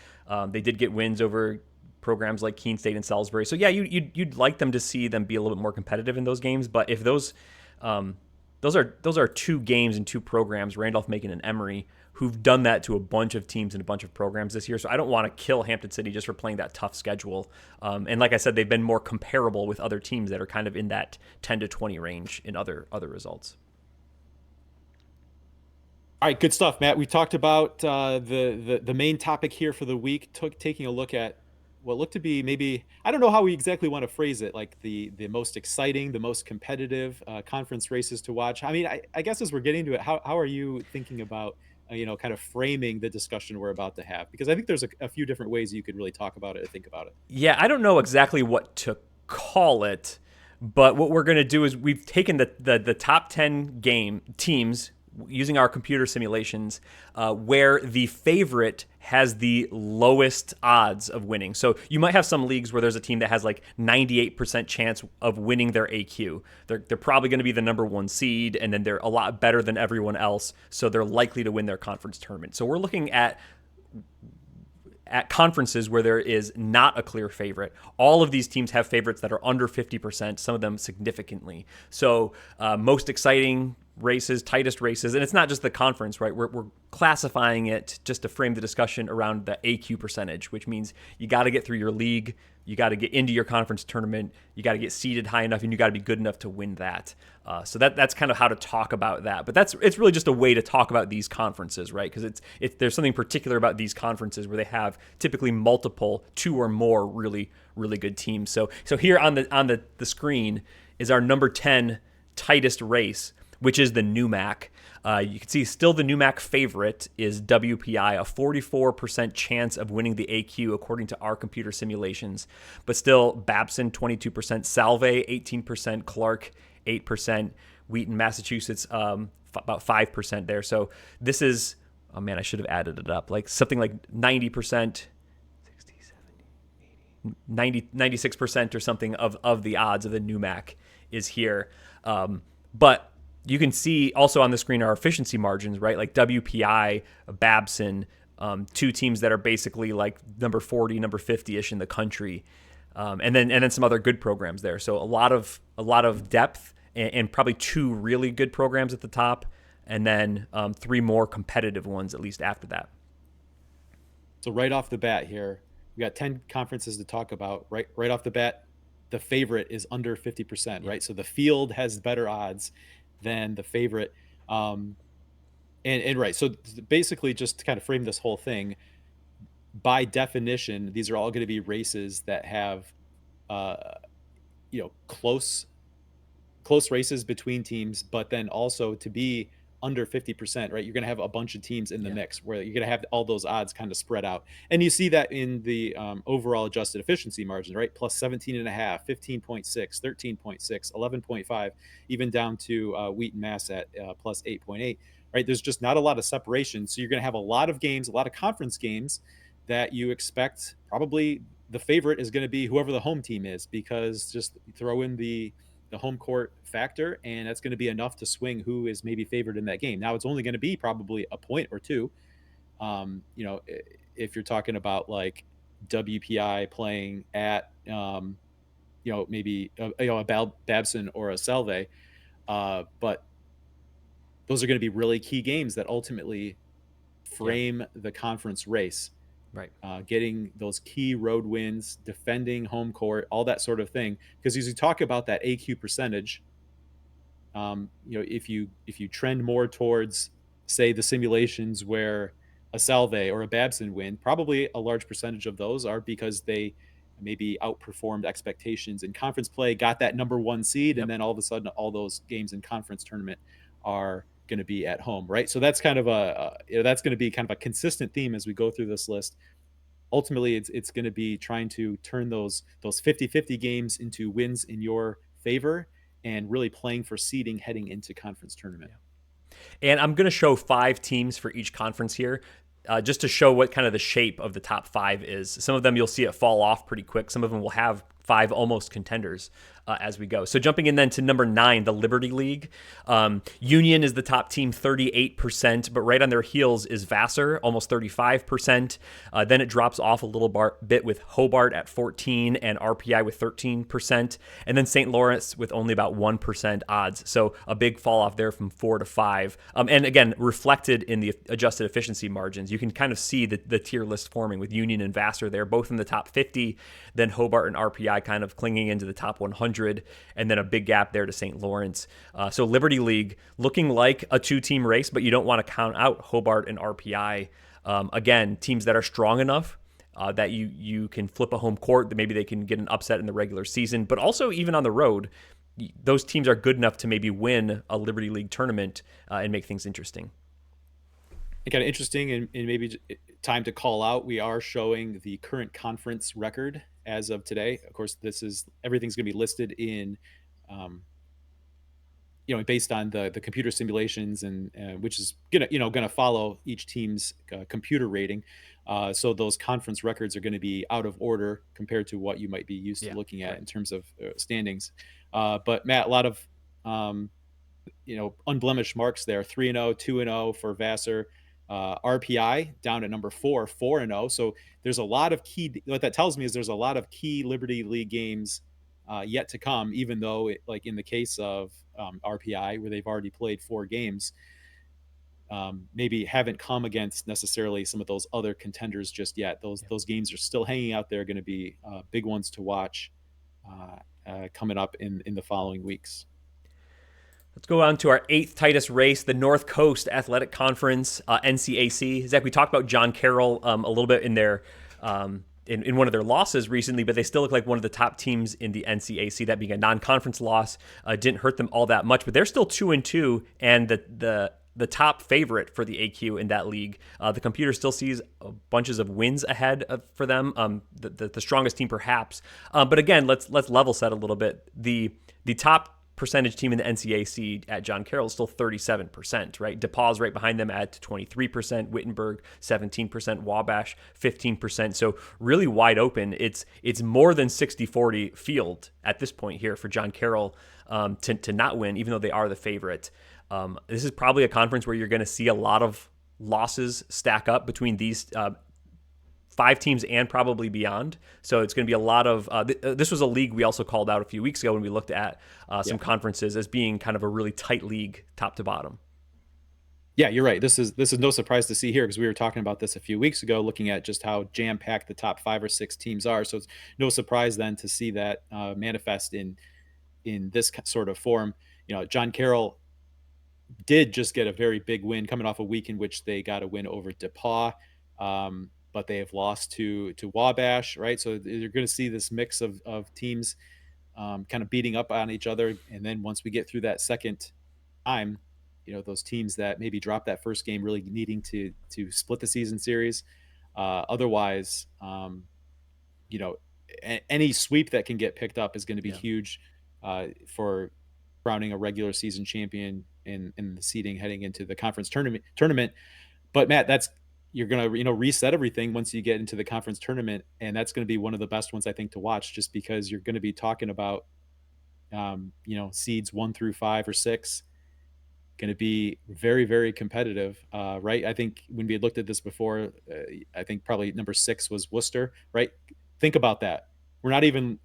Speaker 2: They did get wins over programs like Keene State and Salisbury. So yeah, you'd like them to see them be a little bit more competitive in those games. But if those are 2 games and 2 programs, Randolph Macon and Emory, who've done that to a bunch of teams and a bunch of programs this year. So I don't want to kill Hampton City just for playing that tough schedule. And like I said, they've been more comparable with other teams that are kind of in that 10 to 20 range in other results.
Speaker 1: All right, good stuff, Matt. We talked about the main topic here for the week, taking a look at what looked to be, maybe, I don't know how we exactly want to phrase it, like the most exciting, the most competitive conference races to watch. I mean, I guess as we're getting to it, how are you thinking about kind of framing the discussion we're about to have? Because I think there's a few different ways you could really talk about it or think about it.
Speaker 2: Yeah, I don't know exactly what to call it, but what we're going to do is we've taken the top 10 game teams using our computer simulations, where the favorite has the lowest odds of winning. So you might have some leagues where there's a team that has like 98% chance of winning their AQ. They're probably going to be the number 1 seed, and then they're a lot better than everyone else, so they're likely to win their conference tournament. So we're looking at conferences where there is not a clear favorite. All of these teams have favorites that are under 50%, some of them significantly. So most exciting races, tightest races, and it's not just the conference, right? We're classifying it just to frame the discussion around the AQ percentage, which means you got to get through your league, you got to get into your conference tournament, you got to get seeded high enough, and you got to be good enough to win that. So that's kind of how to talk about that. But it's really just a way to talk about these conferences, right? Because there's something particular about these conferences where they have typically multiple, 2 or more really really good teams. So here on the screen is our number 10 tightest race, which is the NUMAC. You can see still the NUMAC favorite is WPI, a 44% chance of winning the AQ according to our computer simulations. But still, Babson, 22%, Salve, 18%, Clark, 8%, Wheaton, Massachusetts, about 5% there. So this is, oh man, I should have added it up, like something like 90%, 96% or something of the odds of the NUMAC is here. But you can see also on the screen our efficiency margins, right? Like WPI, Babson, 2 teams that are basically like number 40, number 50-ish in the country. And then some other good programs there. So a lot of depth, and probably 2 really good programs at the top, and then 3 more competitive ones at least after that.
Speaker 1: So right off the bat here, we got 10 conferences to talk about. Right off the bat, the favorite is under 50%, right? So the field has better odds than the favorite. And right. So basically, just to kind of frame this whole thing, by definition, these are all going to be races that have uh, close races between teams, but then also to be under 50%, right? You're going to have a bunch of teams in the
Speaker 2: Yeah.
Speaker 1: mix where you're going to have all those odds kind of spread out. And you see that in the overall adjusted efficiency margin, right? Plus 17 and a half, 15.6, 13.6, 11.5, even down to Wheat and Mass at plus 8.8, right? There's just not a lot of separation. So you're going to have a lot of games, a lot of conference games that you expect probably the favorite is going to be whoever the home team is, because just throw in the home court factor, and that's going to be enough to swing who is maybe favored in that game. Now it's only going to be probably a point or two. You know, if you're talking about like WPI playing at, you know, maybe a Babson or a Salve, but those are going to be really key games that ultimately
Speaker 2: Yeah.
Speaker 1: frame the conference race.
Speaker 2: Right.
Speaker 1: Getting those key road wins, defending home court, all that sort of thing. Because as you talk about that AQ percentage, you know, if you trend more towards, say, the simulations where a Salve or a Babson win, probably a large percentage of those are because they maybe outperformed expectations in conference play, got that number one seed, and
Speaker 2: Yep.
Speaker 1: then all of a sudden all those games in conference tournament are going to be at home, right? So that's kind of you know, that's going to be kind of a consistent theme as we go through this list. Ultimately it's going to be trying to turn those 50-50 games into wins in your favor, and really playing for seeding heading into conference tournament.
Speaker 2: Yeah. And I'm going to show 5 teams for each conference here. Just to show what kind of the shape of the top 5 is. Some of them you'll see it fall off pretty quick. Some of them will have 5 almost contenders as we go. So jumping in then to number 9, the Liberty League. Union is the top team, 38%, but right on their heels is Vassar, almost 35%. Then it drops off a little bit with Hobart at 14 and RPI with 13%, and then St. Lawrence with only about 1% odds. So a big fall off there from 4 to 5. And again, reflected in the adjusted efficiency margins. You can kind of see the tier list forming with Union and Vassar there, both in the top 50, then Hobart and RPI kind of clinging into the top 100, and then a big gap there to St. Lawrence. So Liberty League looking like a 2-team race, but you don't want to count out Hobart and RPI. Again, teams that are strong enough that you can flip a home court, that maybe they can get an upset in the regular season, but also even on the road, those teams are good enough to maybe win a Liberty League tournament and make things interesting.
Speaker 1: And kind of interesting, and maybe time to call out, we are showing the current conference record as of today. Of course, this is everything's going to be listed in um, you know, based on the computer simulations, and which is gonna follow each team's computer rating. So those conference records are going to be out of order compared to what you might be used to
Speaker 2: Yeah,
Speaker 1: looking at
Speaker 2: right.
Speaker 1: in terms of standings. But Matt, a lot of um, you know, unblemished marks there: 3-0, 2-0 for Vassar. RPI down at number 4, 4-0. So there's a lot of key. What that tells me is there's a lot of key Liberty League games yet to come. Even though, like in the case of RPI, where they've already played 4 games, maybe haven't come against necessarily some of those other contenders just yet. Those games are still hanging out there, going to be big ones to watch coming up in the following weeks.
Speaker 2: Let's go on to our 8th tightest race, the North Coast Athletic Conference, NCAC. Zach, we talked about John Carroll a little bit in their in one of their losses recently, but they still look like one of the top teams in the NCAC. That being a non-conference loss didn't hurt them all that much, but they're still 2-2, and the top favorite for the AQ in that league. The computer still sees bunches of wins ahead for them. The strongest team, perhaps. But again, let's level set a little bit. The top percentage team in the NCAC at John Carroll is still 37%, right? DePauw's right behind them at 23%, Wittenberg 17%, Wabash 15%. So really wide open. It's more than 60-40 field at this point here for John Carroll to not win, even though they are the favorite. This is probably a conference where you're going to see a lot of losses stack up between these 5 teams and probably beyond. So it's going to be a lot of this was a league we also called out a few weeks ago when we looked at some conferences as being kind of a really tight league top to bottom.
Speaker 1: Yeah, you're right. This is no surprise to see here, because we were talking about this a few weeks ago, looking at just how jam packed the top 5 or 6 teams are. So it's no surprise then to see that manifest in this sort of form. You know, John Carroll did just get a very big win coming off a week in which they got a win over DePauw. But they have lost to Wabash, right? So you're going to see this mix of teams kind of beating up on each other. And then once we get through that second time, those teams that maybe drop that first game, really needing to split the season series. Otherwise, you know, any sweep that can get picked up is going to be
Speaker 2: Yeah.
Speaker 1: huge for crowning a regular season champion in the seeding heading into the conference tournament. But Matt, that's you're gonna reset everything once you get into the conference tournament, and that's going to be one of the best ones I think to watch, just because you're going to be talking about seeds 1 through 5 or 6 going to be very, very competitive, right? I think when we had looked at this before, I think probably number 6 was Worcester, right? Think about that. We're not even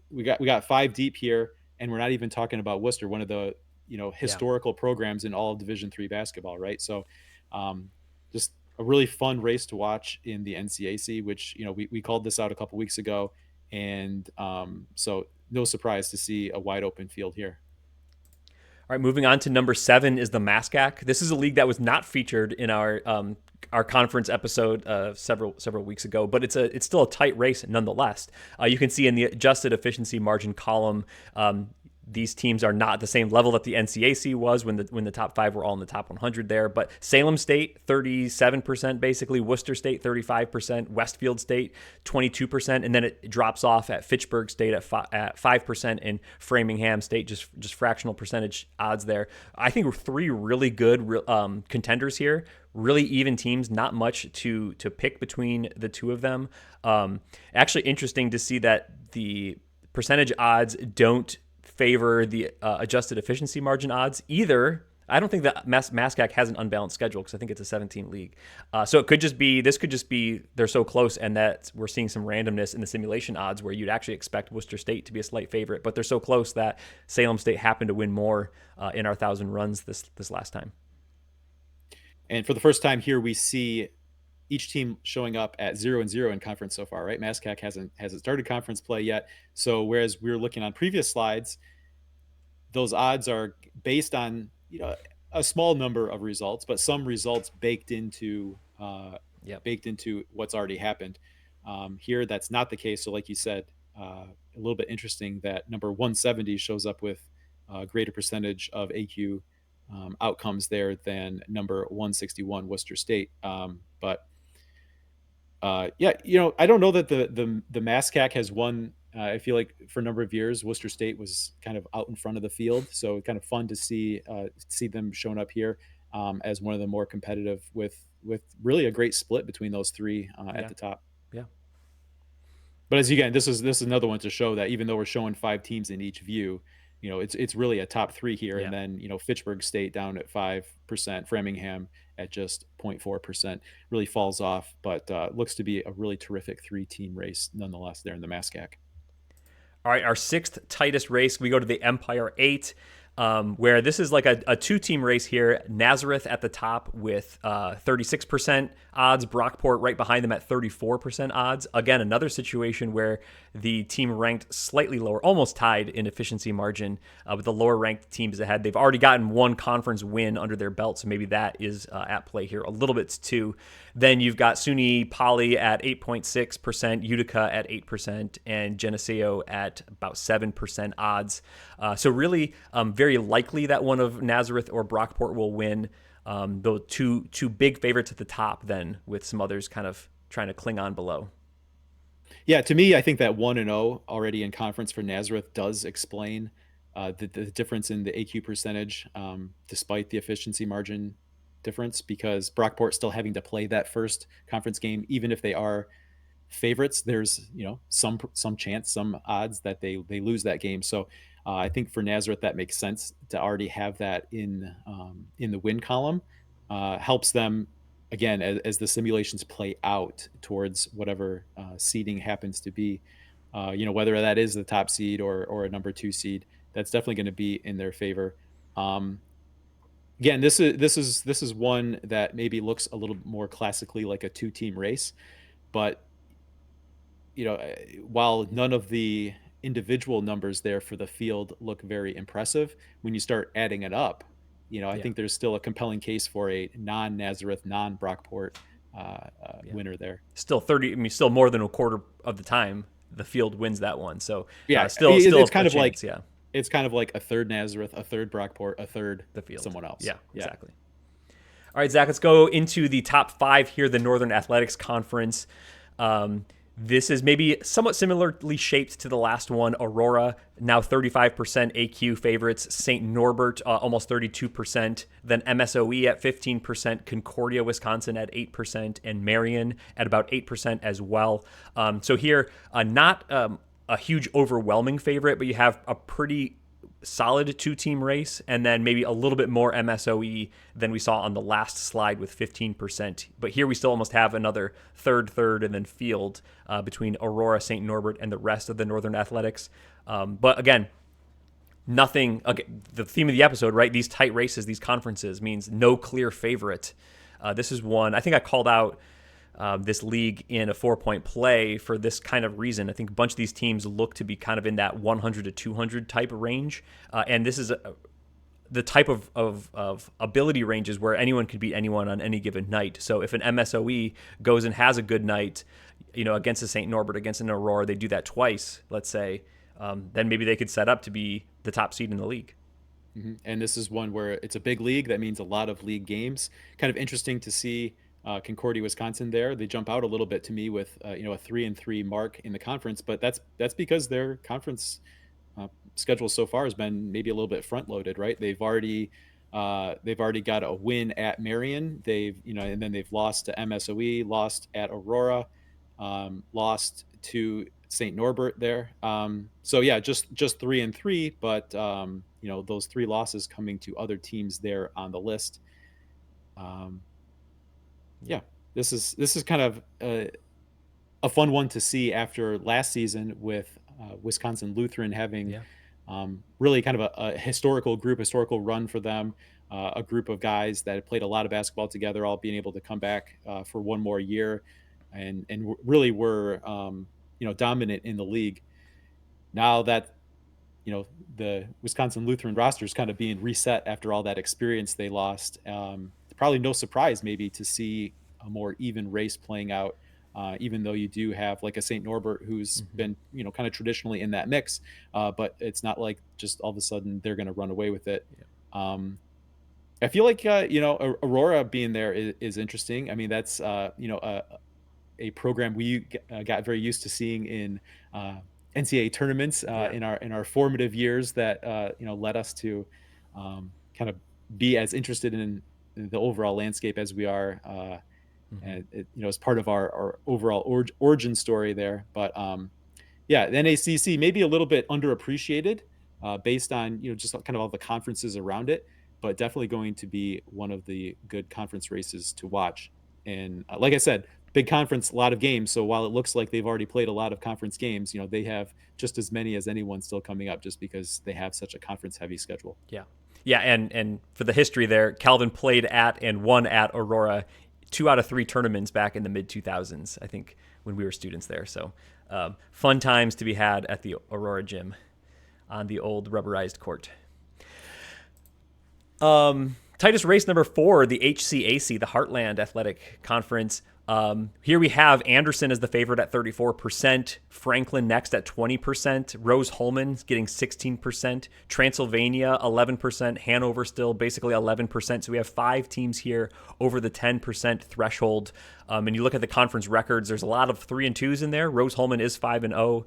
Speaker 1: we got 5 deep here, and we're not even talking about Worcester, one of the
Speaker 2: Yeah.
Speaker 1: historical programs in all of Division 3 basketball, right? So, um, just a really fun race to watch in the NCAC, which we called this out a couple weeks ago, and so no surprise to see a wide open field here.
Speaker 2: All right, moving on to number 7 is the MASCAC. This is a league that was not featured in our conference episode several weeks ago, but it's still a tight race nonetheless. You can see in the adjusted efficiency margin column, these teams are not the same level that the NCAC was when the top 5 were all in the top 100 there. But Salem State 37% basically, Worcester State 35%, Westfield State 22%, and then it drops off at Fitchburg State at 5%, and Framingham State just fractional percentage odds there. I think we're 3 really good contenders here. Really even teams, not much to pick between the two of them. Actually, interesting to see that the percentage odds don't favor the adjusted efficiency margin odds either. I don't think that MASCAC has an unbalanced schedule because I think it's a 17 league. So it could just be they're so close, and that we're seeing some randomness in the simulation odds where you'd actually expect Worcester State to be a slight favorite, but they're so close that Salem State happened to win more in our 1,000 runs this last time.
Speaker 1: And for the first time here, we see each team showing up at 0-0 in conference so far, right? MASCAC hasn't started conference play yet. So whereas we were looking on previous slides, those odds are based on a small number of results, but some results
Speaker 2: Yep.
Speaker 1: baked into what's already happened. Here, that's not the case. So, like you said, a little bit interesting that number 170 shows up with a greater percentage of AQ outcomes there than number 161 Worcester State. But yeah, I don't know that the MASCAC has won. I feel like for a number of years, Worcester State was kind of out in front of the field, so kind of fun to see them showing up here as one of the more competitive with really a great split between those 3 at
Speaker 2: Yeah.
Speaker 1: the top.
Speaker 2: Yeah.
Speaker 1: But as again, this is another one to show that even though we're showing 5 teams in each view, it's really a top 3 here, and
Speaker 2: Yeah.
Speaker 1: then Fitchburg State down at 5%, Framingham at just 0.4% really falls off, but looks to be a really terrific 3-team race nonetheless there in the MASCAC.
Speaker 2: All right, our 6th tightest race, we go to the Empire 8, where this is like a 2-team race here. Nazareth at the top with 36% odds, Brockport right behind them at 34% odds. Again, another situation where the team ranked slightly lower, almost tied in efficiency margin, with the lower ranked teams ahead. They've already gotten one conference win under their belt, so maybe that is at play here a little bit too. Then you've got SUNY Poly at 8.6%, Utica at 8%, and Geneseo at about 7% odds. So really very likely that one of Nazareth or Brockport will win. Though two big favorites at the top then, with some others kind of trying to cling on below.
Speaker 1: Yeah, to me, I think that 1-0 already in conference for Nazareth does explain the difference in the AQ percentage, despite the efficiency margin difference, because Brockport still having to play that first conference game, even if they are favorites, there's some chance, some odds that they lose that game. So I think for Nazareth that makes sense to already have that in the win column. Helps them again as the simulations play out towards whatever seeding happens to be. Whether that is the top seed or a number 2 seed, that's definitely going to be in their favor. Again, this is one that maybe looks a little more classically like a 2-team race, but while none of the individual numbers there for the field look very impressive, when you start adding it up, I
Speaker 2: Yeah,
Speaker 1: think there's still a compelling case for a non-Nazareth, non-Brockport
Speaker 2: yeah.
Speaker 1: winner there.
Speaker 2: Still 30. I mean, still more than a quarter of the time the field wins that one. So
Speaker 1: Yeah,
Speaker 2: still a
Speaker 1: it's kind of like
Speaker 2: chance. Yeah.
Speaker 1: It's kind of like a third Nazareth, a third Brockport, a third
Speaker 2: the field.
Speaker 1: someone else.
Speaker 2: Yeah,
Speaker 1: Yeah.
Speaker 2: exactly. All right, Zach, let's go into the top five here, the Northern Athletics Conference. Um, this is maybe somewhat similarly shaped to the last one. Aurora, now 35% AQ favorites. St. Norbert, almost 32%. Then MSOE at 15%. Concordia, Wisconsin at 8%. And Marion at about 8% as well. So here, not a huge overwhelming favorite, but you have a pretty solid two-team race, and then maybe a little bit more MSOE than we saw on the last slide with 15%. But here we still almost have another third, and then field between Aurora, St. Norbert, and the rest of the Northern Athletics. But again, nothing. Okay, the theme of the episode, right? These tight races, these conferences means no clear favorite. This is one I think I called out this league in a 4-point play for this kind of reason. I think a bunch of these teams look to be kind of in that 100 to 200 type of range, and this is the type of ability ranges where anyone could beat anyone on any given night. So if an MSOE goes and has a good night, against a St. Norbert, against an Aurora, they do that twice, let's say, then maybe they could set up to be the top seed in the league.
Speaker 1: And this is one where it's a big league. That means a lot of league games. Kind of interesting to see Concordia, Wisconsin. There, they jump out a little bit to me with a 3-3 mark in the conference, but that's because their conference schedule so far has been maybe a little bit front loaded, right? They've already got a win at Marion. And then they've lost to MSOE, lost at Aurora, lost to St. Norbert there. So yeah, just 3-3, but those three losses coming to other teams there on the list. Um,
Speaker 2: Yeah.
Speaker 1: yeah, this is kind of a fun one to see after last season with Wisconsin Lutheran having
Speaker 2: Yeah.
Speaker 1: really kind of a historical run for them. A group of guys that had played a lot of basketball together, all being able to come back for one more year, and really were dominant in the league. Now that the Wisconsin Lutheran roster is kind of being reset after all that experience they lost. Probably no surprise maybe to see a more even race playing out. Even though you do have like a St. Norbert who's
Speaker 2: Mm-hmm.
Speaker 1: been kind of traditionally in that mix, but it's not like just all of a sudden they're going to run away with it.
Speaker 2: Yeah.
Speaker 1: Um, I feel like Aurora being there is interesting. I mean that's a program we got very used to seeing in NCAA tournaments
Speaker 2: Yeah.
Speaker 1: in our formative years that led us to kind of be as interested in the overall landscape as we are,
Speaker 2: Mm-hmm.
Speaker 1: and as part of our overall origin story there. But yeah, the NACC maybe a little bit underappreciated based on just kind of all the conferences around it, but definitely going to be one of the good conference races to watch. And like I said, big conference, a lot of games. So while it looks like they've already played a lot of conference games, they have just as many as anyone still coming up, just because they have such a conference heavy schedule.
Speaker 2: Yeah. Yeah, and for the history there, Calvin played at and won at Aurora 2 out of 3 tournaments back in the mid 2000s, I think, when we were students there. So fun times to be had at the Aurora gym on the old rubberized court. Tightest race number 4, the HCAC, the Heartland Athletic Conference. Here we have Anderson as the favorite at 34%, Franklin next at 20%, Rose-Hulman getting 16%, Transylvania 11%, Hanover still basically 11%. So we have 5 teams here over the 10% threshold. And you look at the conference records, there's a lot of 3-2s in there. Rose-Hulman is 5-0,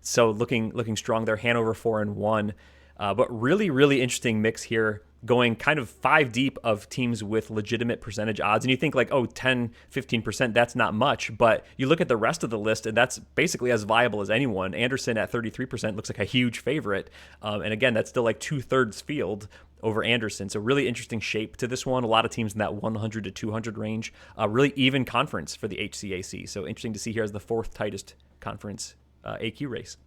Speaker 2: so looking strong there. Hanover 4-1. But really, really interesting mix here, going kind of 5 deep of teams with legitimate percentage odds. And you think like, 10, 15%, that's not much. But you look at the rest of the list, and that's basically as viable as anyone. Anderson at 33% looks like a huge favorite. And again, that's still like 2/3 field over Anderson. So really interesting shape to this one. A lot of teams in that 100 to 200 range. Really even conference for the HCAC. So interesting to see here as the 4th tightest conference AQ race.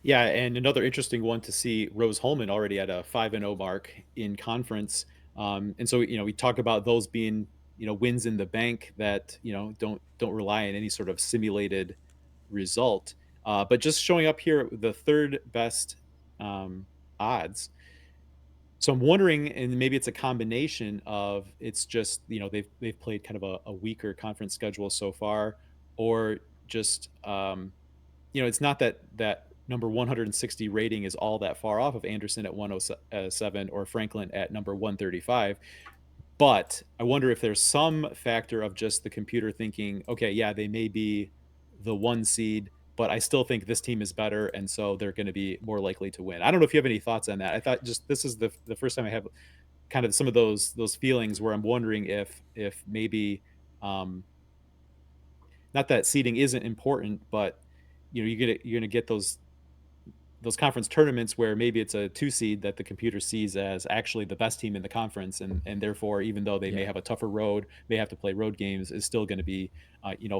Speaker 1: Yeah, and another interesting one to see Rose-Hulman already at a 5-0 mark in conference. And so we talk about those being wins in the bank that don't rely on any sort of simulated result, but just showing up here the third best odds. So I'm wondering, and maybe it's a combination of it's just they've played kind of a weaker conference schedule so far, or just it's not that number 160 rating is all that far off of Anderson at 107 or Franklin at number 135. But I wonder if there's some factor of just the computer thinking, okay, yeah, they may be the one seed, but I still think this team is better, and so they're going to be more likely to win. I don't know if you have any thoughts on that. I thought just this is the first time I have kind of some of those feelings where I'm wondering if maybe not that seeding isn't important, but you're gonna get those conference tournaments where maybe it's a two seed that the computer sees as actually the best team in the conference, and therefore, even though they may
Speaker 2: Yeah.
Speaker 1: have a tougher road, may have to play road games, is still going to be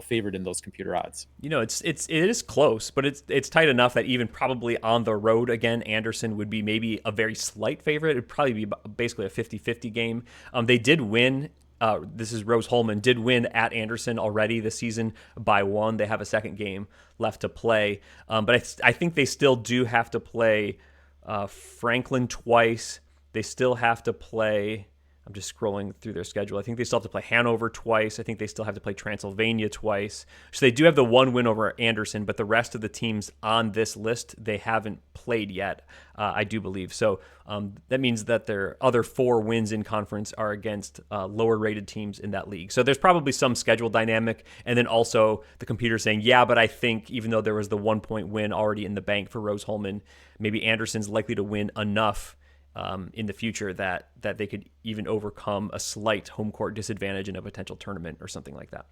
Speaker 1: favored in those computer odds.
Speaker 2: It is close, but it's tight enough that even probably on the road again, Anderson would be maybe a very slight favorite. It'd probably be basically a 50-50 game. They did win. This is Rose Holman did win at Anderson already this season by one. They have a second game left to play, but I think they still do have to play Franklin twice. They still have to play. I'm just scrolling through their schedule. I think they still have to play Hanover twice. I think they still have to play Transylvania twice. So they do have the one win over Anderson, but the rest of the teams on this list, they haven't played yet, I do believe. So that means that their other 4 wins in conference are against lower rated teams in that league. So there's probably some schedule dynamic. And then also the computer saying, yeah, but I think even though there was the 1-point win already in the bank for Rose Holman, maybe Anderson's likely to win enough in the future that they could even overcome a slight home court disadvantage in a potential tournament or something like that.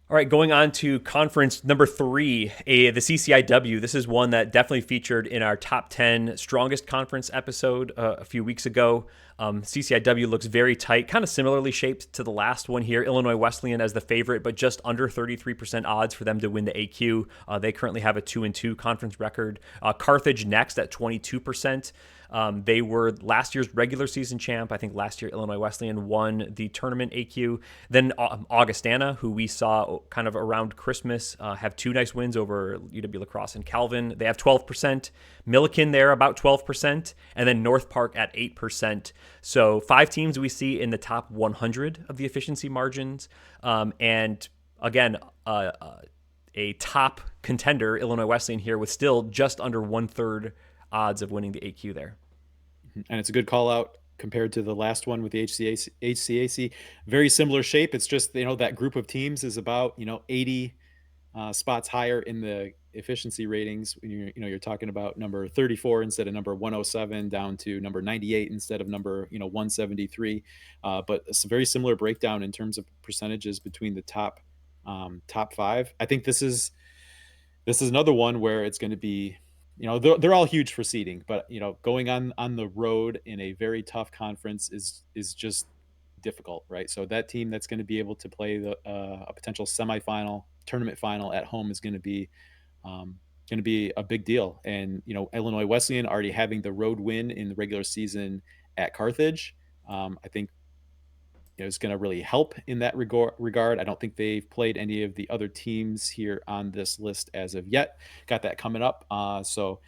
Speaker 2: All right, going on to conference number 3, the CCIW. This is one that definitely featured in our top 10 strongest conference episode a few weeks ago. CCIW looks very tight, kind of similarly shaped to the last one here. Illinois Wesleyan as the favorite, but just under 33% odds for them to win the AQ. They currently have a 2-2 conference record. Carthage next at 22%. They were last year's regular season champ. I think last year Illinois Wesleyan won the tournament AQ. Then Augustana, who we saw kind of around Christmas, have 2 nice wins over UW La Crosse and Calvin. They have 12%. Millikin there about 12%, and then North Park at 8%. So 5 teams we see in the top 100 of the efficiency margins. And again, a top contender, Illinois Wesleyan here, with still just under 1/3 odds of winning the AQ there.
Speaker 1: And it's a good call out compared to the last one with the HCAC. Very similar shape. It's just, that group of teams is about, 80 spots higher in the efficiency ratings. You're talking about number 34 instead of number 107 down to number 98 instead of number, 173. But it's a very similar breakdown in terms of percentages between the top 5. I think this is another one where it's going to be, they're all huge for seeding, but going on the road in a very tough conference is just difficult, right? So that team that's going to be able to play a potential semifinal, tournament final at home is going to be a big deal. And Illinois Wesleyan already having the road win in the regular season at Carthage, I think is going to really help in that regard. I don't think they've played any of the other teams here on this list as of yet. Got that coming up. So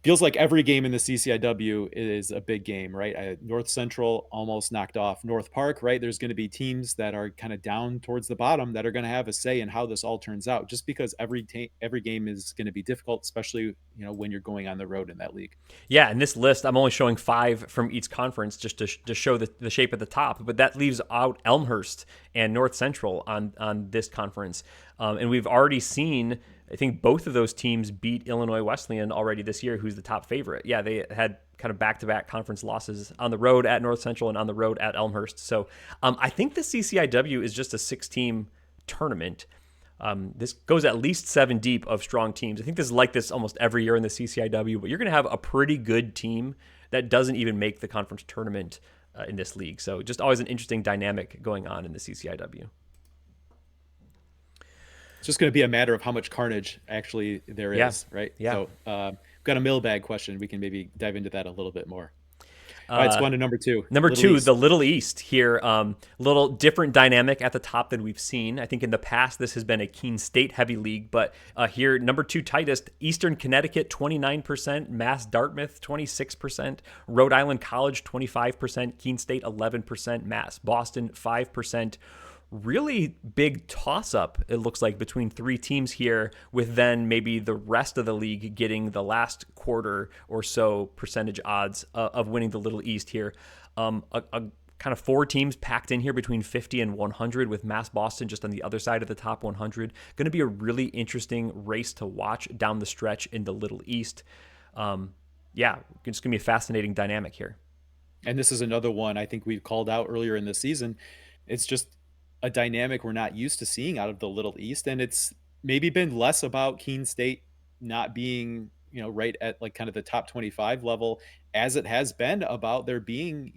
Speaker 1: feels like every game in the CCIW is a big game, right? North Central almost knocked off North Park, right? There's going to be teams that are kind of down towards the bottom that are going to have a say in how this all turns out, just because every game is going to be difficult, especially, when you're going on the road in that league.
Speaker 2: Yeah, in this list, I'm only showing 5 from each conference just to show the shape at the top, but that leaves out Elmhurst and North Central on this conference. And we've already seen, I think both of those teams beat Illinois Wesleyan already this year, who's the top favorite. Yeah, they had kind of back-to-back conference losses on the road at North Central and on the road at Elmhurst. So I think the CCIW is just a 6-team tournament. This goes at least 7 deep of strong teams. I think this is like this almost every year in the CCIW, but you're going to have a pretty good team that doesn't even make the conference tournament in this league. So just always an interesting dynamic going on in the CCIW.
Speaker 1: It's just going to be a matter of how much carnage actually there is, right?
Speaker 2: Yeah.
Speaker 1: So we've got a mailbag question. We can maybe dive into that a little bit more. All right, let's go on to number 2.
Speaker 2: Number 2, the Little East here. Little different dynamic at the top than we've seen. I think in the past this has been a Keene State heavy league, but here number 2 tightest, Eastern Connecticut 29%, Mass Dartmouth 26%, Rhode Island College 25%, Keene State 11%, Mass Boston 5%. really big toss up, it looks like, between three teams here, with then maybe the rest of the league getting the last quarter or so percentage odds of winning the Little East here. A kind of four teams packed in here between 50 and 100, with Mass Boston just on the other side of the top 100. Going to be a really interesting race to watch down the stretch in the Little East. Yeah, it's going to be a fascinating dynamic here.
Speaker 1: And this is another one I think we've called out earlier in the season. It's just a dynamic we're not used to seeing out of the Little East, and it's maybe been less about Keene State not being, right at like kind of the top 25 level, as it has been about there being,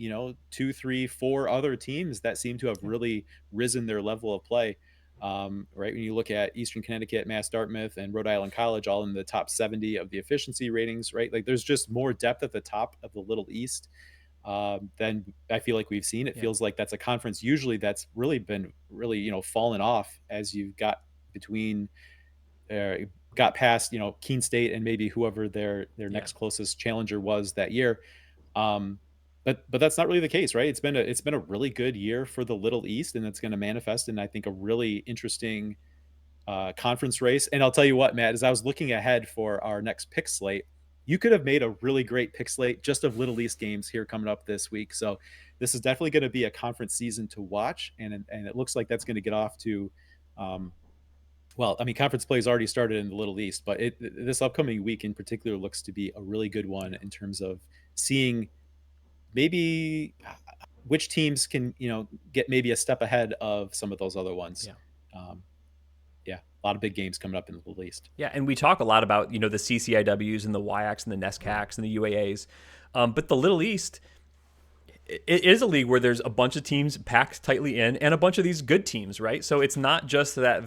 Speaker 1: two, three, four other teams that seem to have
Speaker 2: Yeah,
Speaker 1: really risen their level of play. Right when you look at Eastern Connecticut, Mass Dartmouth, and Rhode Island College, all in the top 70 of the efficiency ratings, right? Like there's just more depth at the top of the Little East than I feel like we've seen. It
Speaker 2: yeah,
Speaker 1: feels like that's a conference usually that's really been really, fallen off as you've got between uh, got past, Keene State and maybe whoever their
Speaker 2: yeah.
Speaker 1: next closest challenger was that year. Um, but that's not really the case, right? It's been a really good year for the Little East, and it's going to manifest in, I think, a really interesting conference race. And I'll tell you what, Matt, as I was looking ahead for our next pick slate, you could have made a really great pick slate just of Little East games here coming up this week. So this is definitely going to be a conference season to watch, and it looks like that's going to get off to, well, I mean, conference play has already started in the Little East, but this upcoming week in particular looks to be a really good one in terms of seeing maybe which teams can get maybe a step ahead of some of those other ones.
Speaker 2: Yeah.
Speaker 1: Um, yeah, a lot of big games coming up in the Little East.
Speaker 2: Yeah, and we talk a lot about the CCIWs and the YACs and the NESCACs and the UAAs, but the Little East, it is a league where there's a bunch of teams packed tightly in and a bunch of these good teams, right? So it's not just that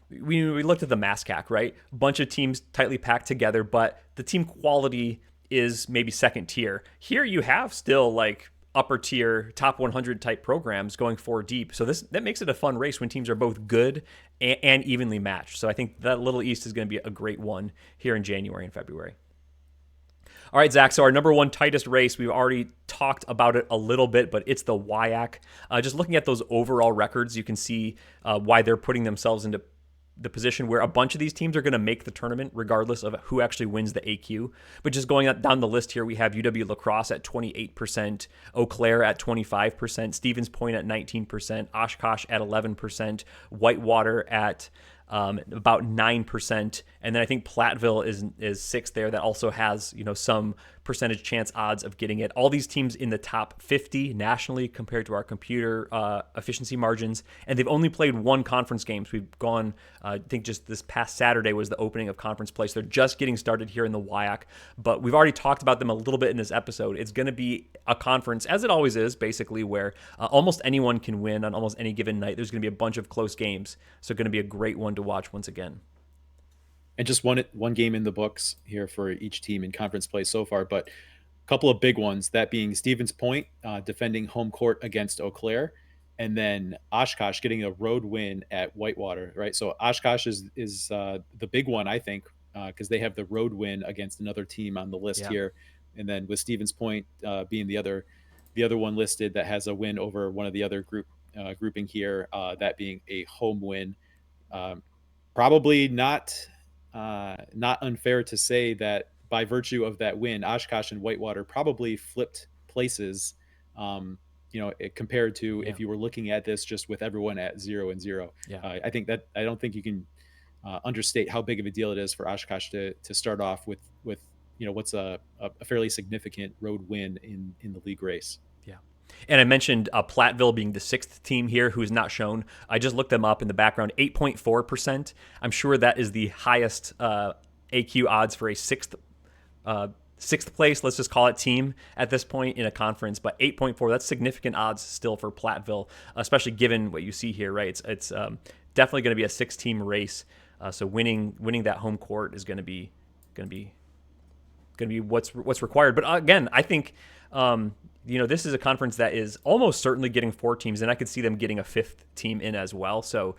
Speaker 2: we looked at the MASCAC, right? A bunch of teams tightly packed together, but the team quality is maybe second tier. Here you have still like upper tier, top 100 type programs going four deep. So that makes it a fun race when teams are both good and evenly matched. So I think that Little East is going to be a great one here in January and February. All right, Zach. So our number one tightest race, we've already talked about it a little bit, but it's the WIAC. Just looking at those overall records, you can see why they're putting themselves into the position where a bunch of these teams are going to make the tournament regardless of who actually wins the AQ. But just going down the list here, we have UW La Crosse at 28%, Eau Claire at 25%, Stevens Point at 19%, Oshkosh at 11%, Whitewater at about 9%, and then I think Platteville is sixth there. That also has some percentage chance odds of getting it. All these teams in the top 50 nationally compared to our computer efficiency margins, and they've only played one conference game. So we've gone, I think just this past Saturday was the opening of conference play. So they're just getting started here in the WIAC, but we've already talked about them a little bit in this episode. It's going to be a conference, as it always is, basically, where almost anyone can win on almost any given night. There's going to be a bunch of close games, so going to be a great one to watch once again.
Speaker 1: And just one game in the books here for each team in conference play so far, but a couple of big ones, that being Stevens Point defending home court against Eau Claire, and then Oshkosh getting a road win at Whitewater, right? So Oshkosh is the big one, I think, because they have the road win against another team on the list
Speaker 2: Yeah.
Speaker 1: here, and then with Stevens Point being the other one listed that has a win over one of the other grouping here, that being a home win. Um, Probably not unfair to say that by virtue of that win, Oshkosh and Whitewater probably flipped places. Compared to
Speaker 2: Yeah.
Speaker 1: if you were looking at this just with everyone at 0-0.
Speaker 2: Yeah.
Speaker 1: I don't think you can understate how big of a deal it is for Oshkosh to start off with what's a fairly significant road win in the league race.
Speaker 2: Yeah. And I mentioned Platteville being the sixth team here who is not shown. I just looked them up in the background, 8.4%. I'm sure that is the highest AQ odds for a sixth place, let's just call it, team at this point in a conference. But 8.4, that's significant odds still for Platteville, especially given what you see here, right? It's definitely going to be a 6-team race. So winning that home court is going to be what's required. But again, I think this is a conference that is almost certainly getting 4 teams, and I could see them getting a 5th team in as well. So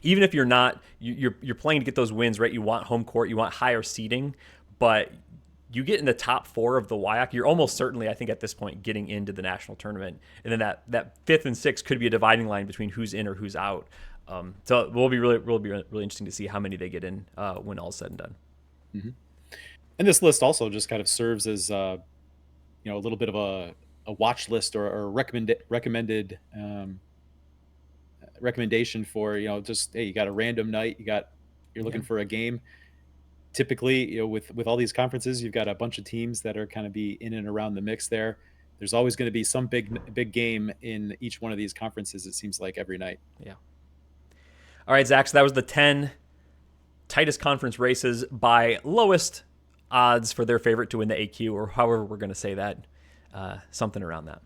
Speaker 2: even if you're playing to get those wins, right? You want home court, you want higher seeding, but you get in the top 4 of the WIAC, you're almost certainly, I think, at this point, getting into the national tournament. And then that fifth and sixth could be a dividing line between who's in or who's out. So it will be really interesting to see how many they get in when all's said and done.
Speaker 1: Mm-hmm. And this list also just kind of serves as a little bit of a watch list or recommended recommendation for just, hey, you got a random night, you're
Speaker 2: Yeah.
Speaker 1: looking for a game. Typically, with all these conferences, you've got a bunch of teams that are kind of be in and around the mix there. There's always going to be some big game in each one of these conferences, it seems like, every night.
Speaker 2: Yeah. All right, Zach. So that was the 10 tightest conference races by lowest odds for their favorite to win the AQ, or however we're going to say that, something around that.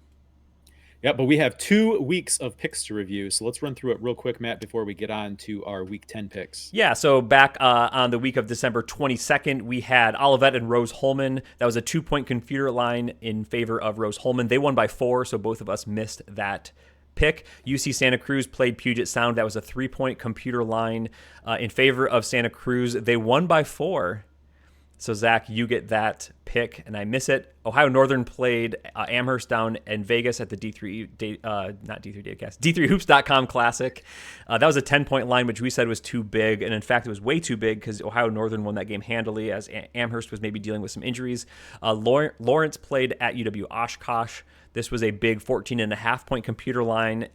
Speaker 1: Yeah, but we have 2 weeks of picks to review, so let's run through it real quick, Matt, before we get on to our Week 10 picks.
Speaker 2: Yeah, so back on the week of December 22nd, we had Olivet and Rose Holman. That was a 2-point computer line in favor of Rose Holman. They won by 4, so both of us missed that pick. UC Santa Cruz played Puget Sound. That was a 3-point computer line in favor of Santa Cruz. They won by 4. So, Zach, you get that pick, and I miss it. Ohio Northern played Amherst down in Vegas at the not D3 Datacast, D3Hoops.com Classic. That was a 10-point line, which we said was too big, and in fact, it was way too big because Ohio Northern won that game handily as Amherst was maybe dealing with some injuries. Lawrence played at UW Oshkosh. This was a big 14.5-point computer line.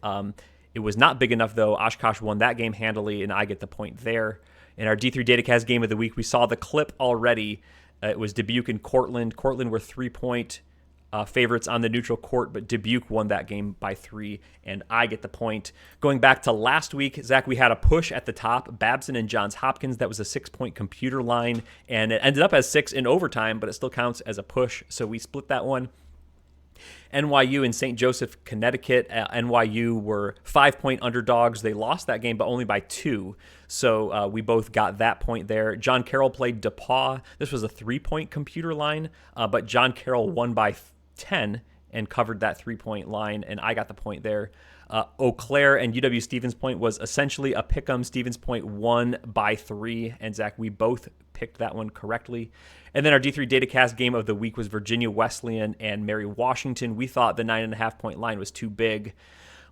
Speaker 2: It was not big enough, though. Oshkosh won that game handily, and I get the point there. In our D3 Datacast game of the week, we saw the clip already. It was Dubuque and Cortland. Cortland were 3-point favorites on the neutral court, but Dubuque won that game by 3, and I get the point. Going back to last week, Zach, we had a push at the top. Babson and Johns Hopkins, that was a 6-point computer line, and it ended up as 6 in overtime, but it still counts as a push, so we split that one. NYU and St. Joseph, Connecticut. NYU were 5-point underdogs. They lost that game, but only by 2. So we both got that point there. John Carroll played DePauw. This was a 3-point computer line, but John Carroll won by 10 and covered that 3-point line, and I got the point there. Eau Claire and UW Stevens Point was essentially a pick'em. Stevens Point won by 3, and Zach, we both picked that one correctly. And then our D3 Datacast game of the week was Virginia Wesleyan and Mary Washington. We thought the 9.5-point line was too big.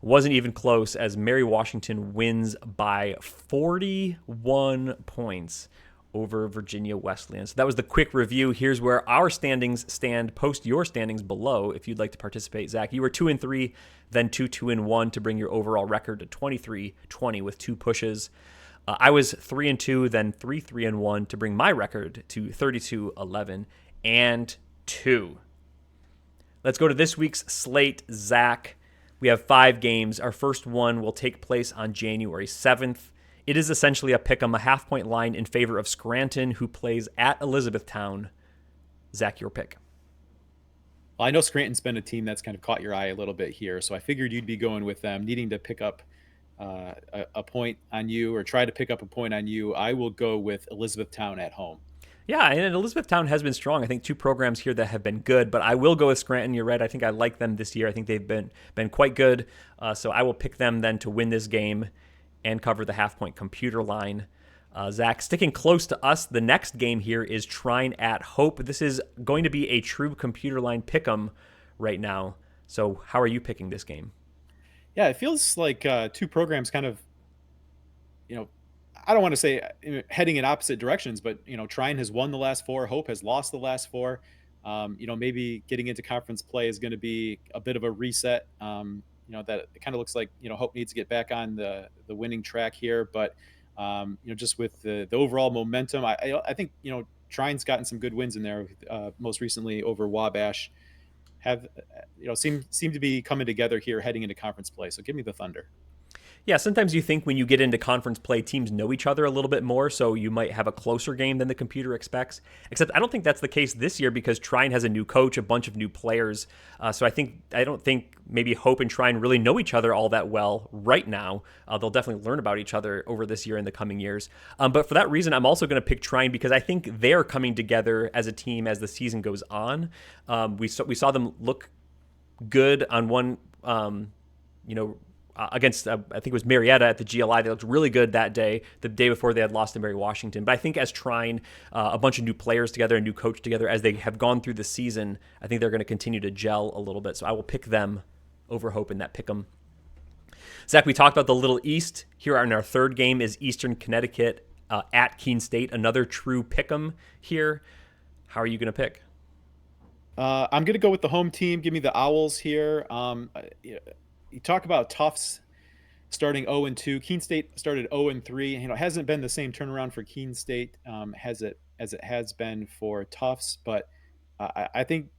Speaker 2: Wasn't even close, as Mary Washington wins by 41 points over Virginia Wesleyan. So that was the quick review. Here's where our standings stand. Post your standings below if you'd like to participate. Zach, you were 2-3, then 2-1 to bring your overall record to 23-20 with 2 pushes. I was 3-2, then 3-1 to bring my record to 32-11 and 2. Let's go to this week's slate, Zach. We have 5 games. Our first one will take place on January 7th. It is essentially a pick'em, a half-point line in favor of Scranton, who plays at Elizabethtown. Zach, your pick.
Speaker 1: Well, I know Scranton's been a team that's kind of caught your eye a little bit here, so I figured you'd be going with them, needing to pick up a point on you, or try to pick up a point on you. I will go with Elizabethtown at home.
Speaker 2: Yeah, and Elizabethtown has been strong. I think 2 programs here that have been good, but I will go with Scranton. You're right. I think I like them this year. I think they've been quite good. So I will pick them then to win this game and cover the half-point computer line. Zach, sticking close to us, the next game here is Trine at Hope. This is going to be a true computer line pick'em right now. So how are you picking this game?
Speaker 1: Yeah, it feels like 2 programs kind of, I don't want to say heading in opposite directions, but Trine has won the last 4, Hope has lost the last 4. Maybe getting into conference play is going to be a bit of a reset. That it kind of looks like Hope needs to get back on the winning track here, but just with the overall momentum, I think Trine's gotten some good wins in there. Most recently over Wabash, have seem to be coming together here heading into conference play. So give me the Thunder.
Speaker 2: Yeah, sometimes you think when you get into conference play, teams know each other a little bit more, so you might have a closer game than the computer expects. Except I don't think that's the case this year because Trine has a new coach, a bunch of new players. So I don't think maybe Hope and Trine really know each other all that well right now. They'll definitely learn about each other over this year and the coming years. But for that reason, I'm also going to pick Trine because I think they're coming together as a team as the season goes on. We saw them look good on one, against, I think it was Marietta at the GLI. They looked really good that day, the day before they had lost to Mary Washington. But I think as trying a bunch of new players together, a new coach together, as they have gone through the season, I think they're going to continue to gel a little bit. So I will pick them over Hope in that pick 'em. Zach, we talked about the Little East. Here in our third game is Eastern Connecticut at Keene State. Another true pick 'em here. How are you going to pick?
Speaker 1: I'm going to go with the home team. Give me the Owls here. You talk about Tufts starting 0 and 2. Keene State started 0 and 3. It hasn't been the same turnaround for Keene State as it has been for Tufts, but I think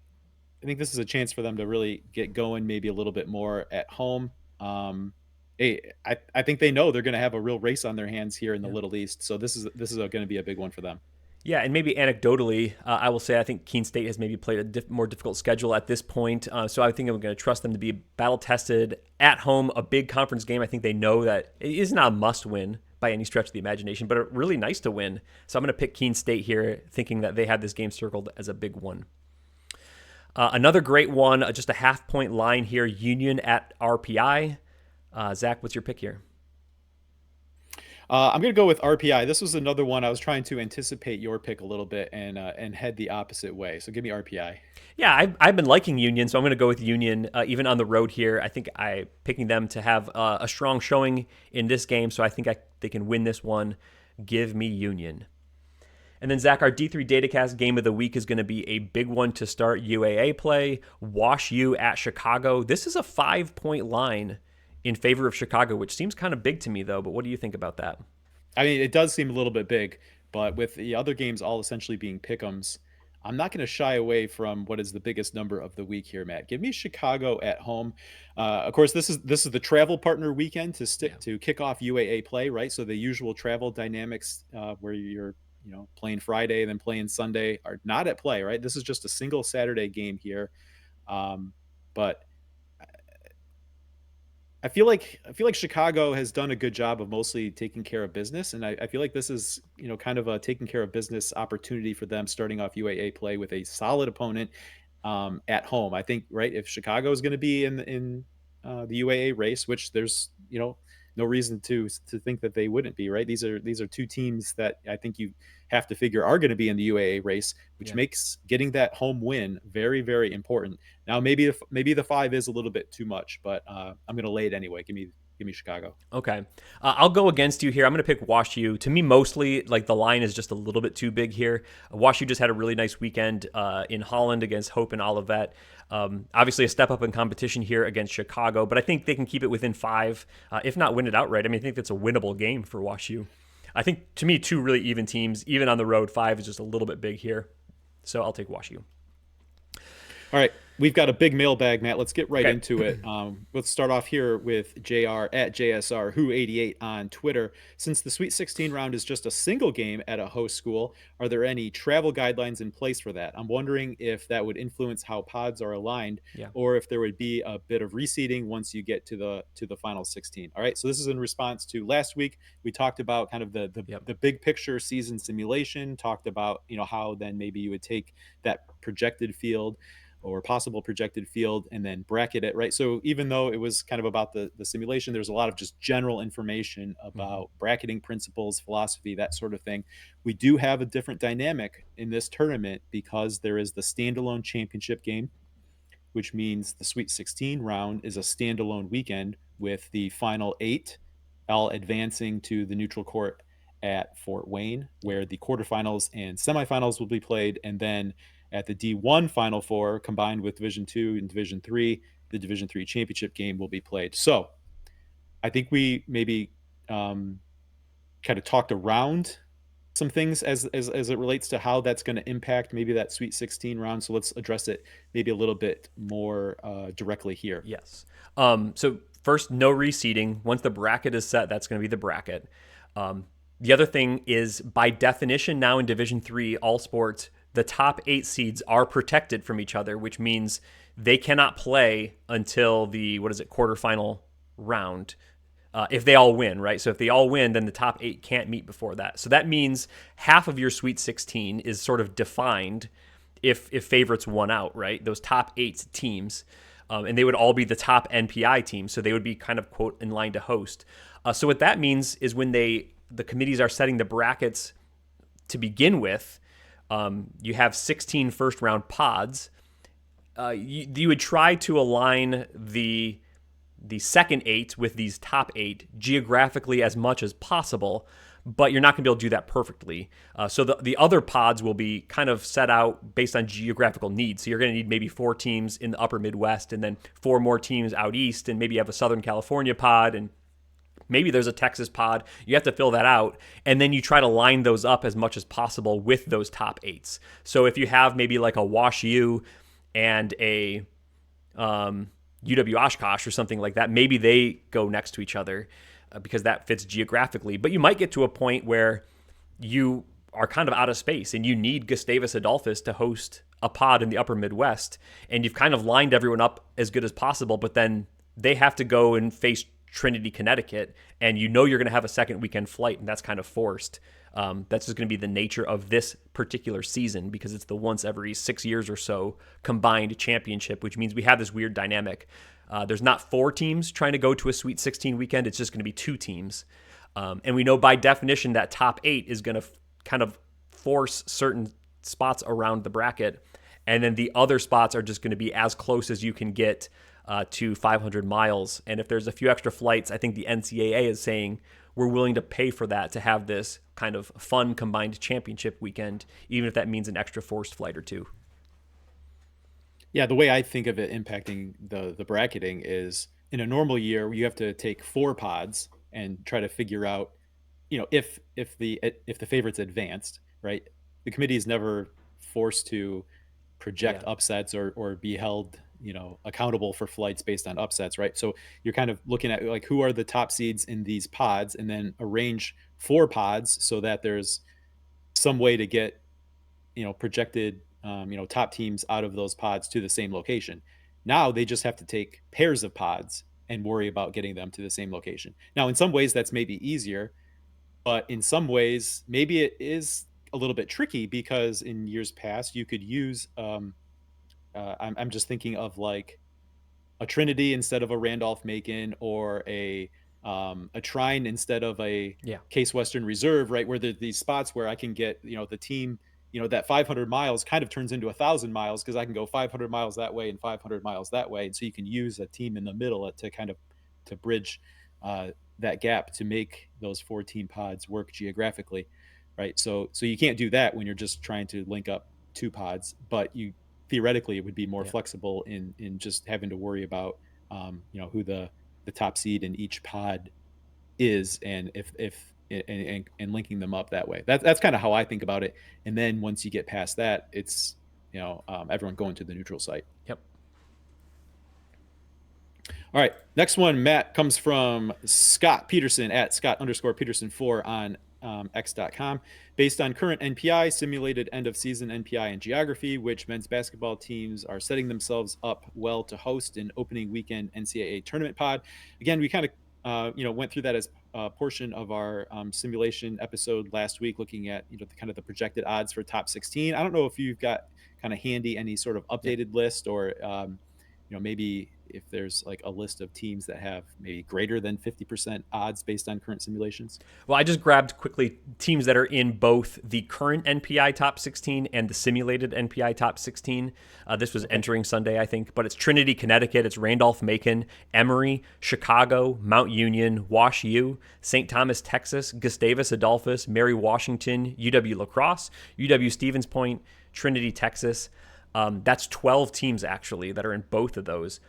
Speaker 1: this is a chance for them to really get going, maybe a little bit more at home. Um, I think they know they're going to have a real race on their hands here in the
Speaker 2: Yeah.
Speaker 1: Little East, so this is going to be a big one for them.
Speaker 2: Yeah, and maybe anecdotally, I will say I think Keene State has maybe played a more difficult schedule at this point. So I think I'm going to trust them to be battle tested at home, a big conference game. I think they know that it is not a must win by any stretch of the imagination, but really nice to win. So I'm going to pick Keene State here, thinking that they have this game circled as a big one. Another great one, just a half-point line here, Union at RPI. Zach, what's your pick here?
Speaker 1: I'm going to go with RPI. This was another one I was trying to anticipate your pick a little bit and head the opposite way. So give me RPI.
Speaker 2: Yeah, I've been liking Union, so I'm going to go with Union even on the road here. I think I picking them to have a strong showing in this game, so I think they can win this one. Give me Union. And then, Zach, our D3 Datacast game of the week is going to be a big one to start UAA play. Wash U at Chicago. This is a 5-point line in favor of Chicago, which seems kind of big to me, though. But what do you think about that?
Speaker 1: I mean, it does seem a little bit big, but with the other games all essentially being pick'ems, I'm not going to shy away from what is the biggest number of the week here, Matt. Give me Chicago at home. Of course, this is the travel partner weekend
Speaker 2: Yeah.
Speaker 1: to kick off UAA play, right? So the usual travel dynamics where you're playing Friday then playing Sunday are not at play, right? This is just a single Saturday game here, but I feel like Chicago has done a good job of mostly taking care of business, and I feel like this is kind of a taking care of business opportunity for them starting off UAA play with a solid opponent at home. I think right if Chicago is going to be in the UAA race, which there's no reason to think that they wouldn't be, right. These are two teams that I think you have to figure are going to be in the UAA race, which
Speaker 2: Yeah.
Speaker 1: makes getting that home win very, very important. Now, maybe the 5 is a little bit too much, but I'm going to lay it anyway. Give me Chicago.
Speaker 2: Okay. I'll go against you here. I'm going to pick WashU. To me, mostly, like the line is just a little bit too big here. WashU just had a really nice weekend in Holland against Hope and Olivet. Obviously, a step up in competition here against Chicago, but I think they can keep it within 5, if not win it outright. I mean, I think that's a winnable game for WashU. I think, to me, two really even teams, even on the road. 5 is just a little bit big here. So I'll take WashU.
Speaker 1: All right, we've got a big mailbag, Matt. Let's get right
Speaker 2: Okay.
Speaker 1: into it. Let's start off here with JR at JSR Who 88 on Twitter. Since the Sweet 16 round is just a single game at a host school, are there any travel guidelines in place for that? I'm wondering if that would influence how pods are aligned,
Speaker 2: Yeah.
Speaker 1: or if there would be a bit of reseeding once you get to the final 16. All right, so this is in response to last week. We talked about kind of the
Speaker 2: Yep.
Speaker 1: the big picture season simulation. Talked about how then maybe you would take that projected field or possible projected field and then bracket it, right? So even though it was kind of about the simulation, there's a lot of just general information
Speaker 2: Mm-hmm.
Speaker 1: about bracketing principles, philosophy, that sort of thing. We do have a different dynamic in this tournament because there is the standalone championship game, which means the Sweet 16 round is a standalone weekend with the final 8 all advancing to the neutral court at Fort Wayne,
Speaker 2: Yeah.
Speaker 1: where the quarterfinals and semifinals will be played. And then at the D1 Final Four, combined with Division 2 and Division 3, the Division 3 championship game will be played. So I think we maybe um, kind of talked around some things as it relates to how that's going to impact maybe that Sweet 16 round. So let's address it maybe a little bit more directly here.
Speaker 2: Yes. So first, no reseeding. Once the bracket is set, that's going to be the bracket. The other thing is, by definition, now in Division Three, all sports, the top 8 seeds are protected from each other, which means they cannot play until the quarterfinal round. If they all win, right? So if they all win, then the top 8 can't meet before that. So that means half of your Sweet 16 is sort of defined if favorites won out, right? Those top 8 teams. and they would all be the top NPI teams, so they would be kind of quote in line to host. So what that means is when the committees are setting the brackets to begin with, you have 16 first round pods. You would try to align the second 8 with these top 8 geographically as much as possible, but you're not going to be able to do that perfectly. So the other pods will be kind of set out based on geographical needs. So you're going to need maybe 4 teams in the upper Midwest and then 4 more teams out east, and maybe you have a Southern California pod, and maybe there's a Texas pod. You have to fill that out, and then you try to line those up as much as possible with those top 8s. So if you have maybe like a Wash U and a UW Oshkosh or something like that, maybe they go next to each other because that fits geographically. But you might get to a point where you are kind of out of space and you need Gustavus Adolphus to host a pod in the upper Midwest, and you've kind of lined everyone up as good as possible, but then they have to go and face Trinity, Connecticut, and you know you're going to have a second weekend flight, and that's kind of forced. That's just going to be the nature of this particular season because it's the once every 6 years or so combined championship, which means we have this weird dynamic. There's not 4 teams trying to go to a Sweet 16 weekend. It's just going to be 2 teams. And we know by definition that top 8 is going to kind of force certain spots around the bracket. And then the other spots are just going to be as close as you can get to 500 miles. And if there's a few extra flights, I think the NCAA is saying we're willing to pay for that to have this kind of fun combined championship weekend, even if that means an extra forced flight or 2.
Speaker 1: Yeah, the way I think of it impacting the bracketing is in a normal year you have to take 4 pods and try to figure out, if the favorite's advanced, right? The committee is never forced to project
Speaker 2: Yeah.
Speaker 1: upsets or be held, accountable for flights based on upsets, right? So you're kind of looking at like who are the top seeds in these pods and then arrange 4 pods so that there's some way to get, projected, top teams out of those pods to the same location. Now they just have to take pairs of pods and worry about getting them to the same location. Now, in some ways, that's maybe easier, but in some ways, maybe it is a little bit tricky because in years past, you could use. I'm just thinking of like a Trinity instead of a Randolph Macon, or a Trine instead of a
Speaker 2: Yeah.
Speaker 1: Case Western Reserve, right? Where there these spots where I can get, the team, that 500 miles kind of turns into 1,000 miles because I can go 500 miles that way and 500 miles that way, and so you can use a team in the middle to kind of to bridge that gap to make those 14 pods work geographically, right? So you can't do that when you're just trying to link up 2 pods, but you theoretically it would be more
Speaker 2: Yeah.
Speaker 1: flexible in just having to worry about who the top seed in each pod is, and if and linking them up that way. That's kind of how I think about it. And then once you get past that, it's everyone going to the neutral site.
Speaker 2: Yep.
Speaker 1: All right, next one, Matt, comes from Scott Peterson at Scott_Peterson4 on X.com. Based on current NPI, simulated end of season NPI and geography, which men's basketball teams are setting themselves up well to host an opening weekend NCAA tournament pod. Again, we kind of went through that as a portion of our simulation episode last week, looking at the projected odds for top 16. I don't know if you've got kind of handy any sort of
Speaker 2: Yeah.
Speaker 1: updated list, or maybe if there's like a list of teams that have maybe greater than 50% odds based on current simulations.
Speaker 2: Well, I just grabbed quickly teams that are in both the current NPI top 16 and the simulated NPI top 16. This was entering Sunday, I think, but it's Trinity, Connecticut, it's Randolph Macon, Emory, Chicago, Mount Union, Wash U, St. Thomas, Texas, Gustavus Adolphus, Mary Washington, UW La Crosse, UW Stevens Point, Trinity, Texas. That's 12 teams actually that are in both of those.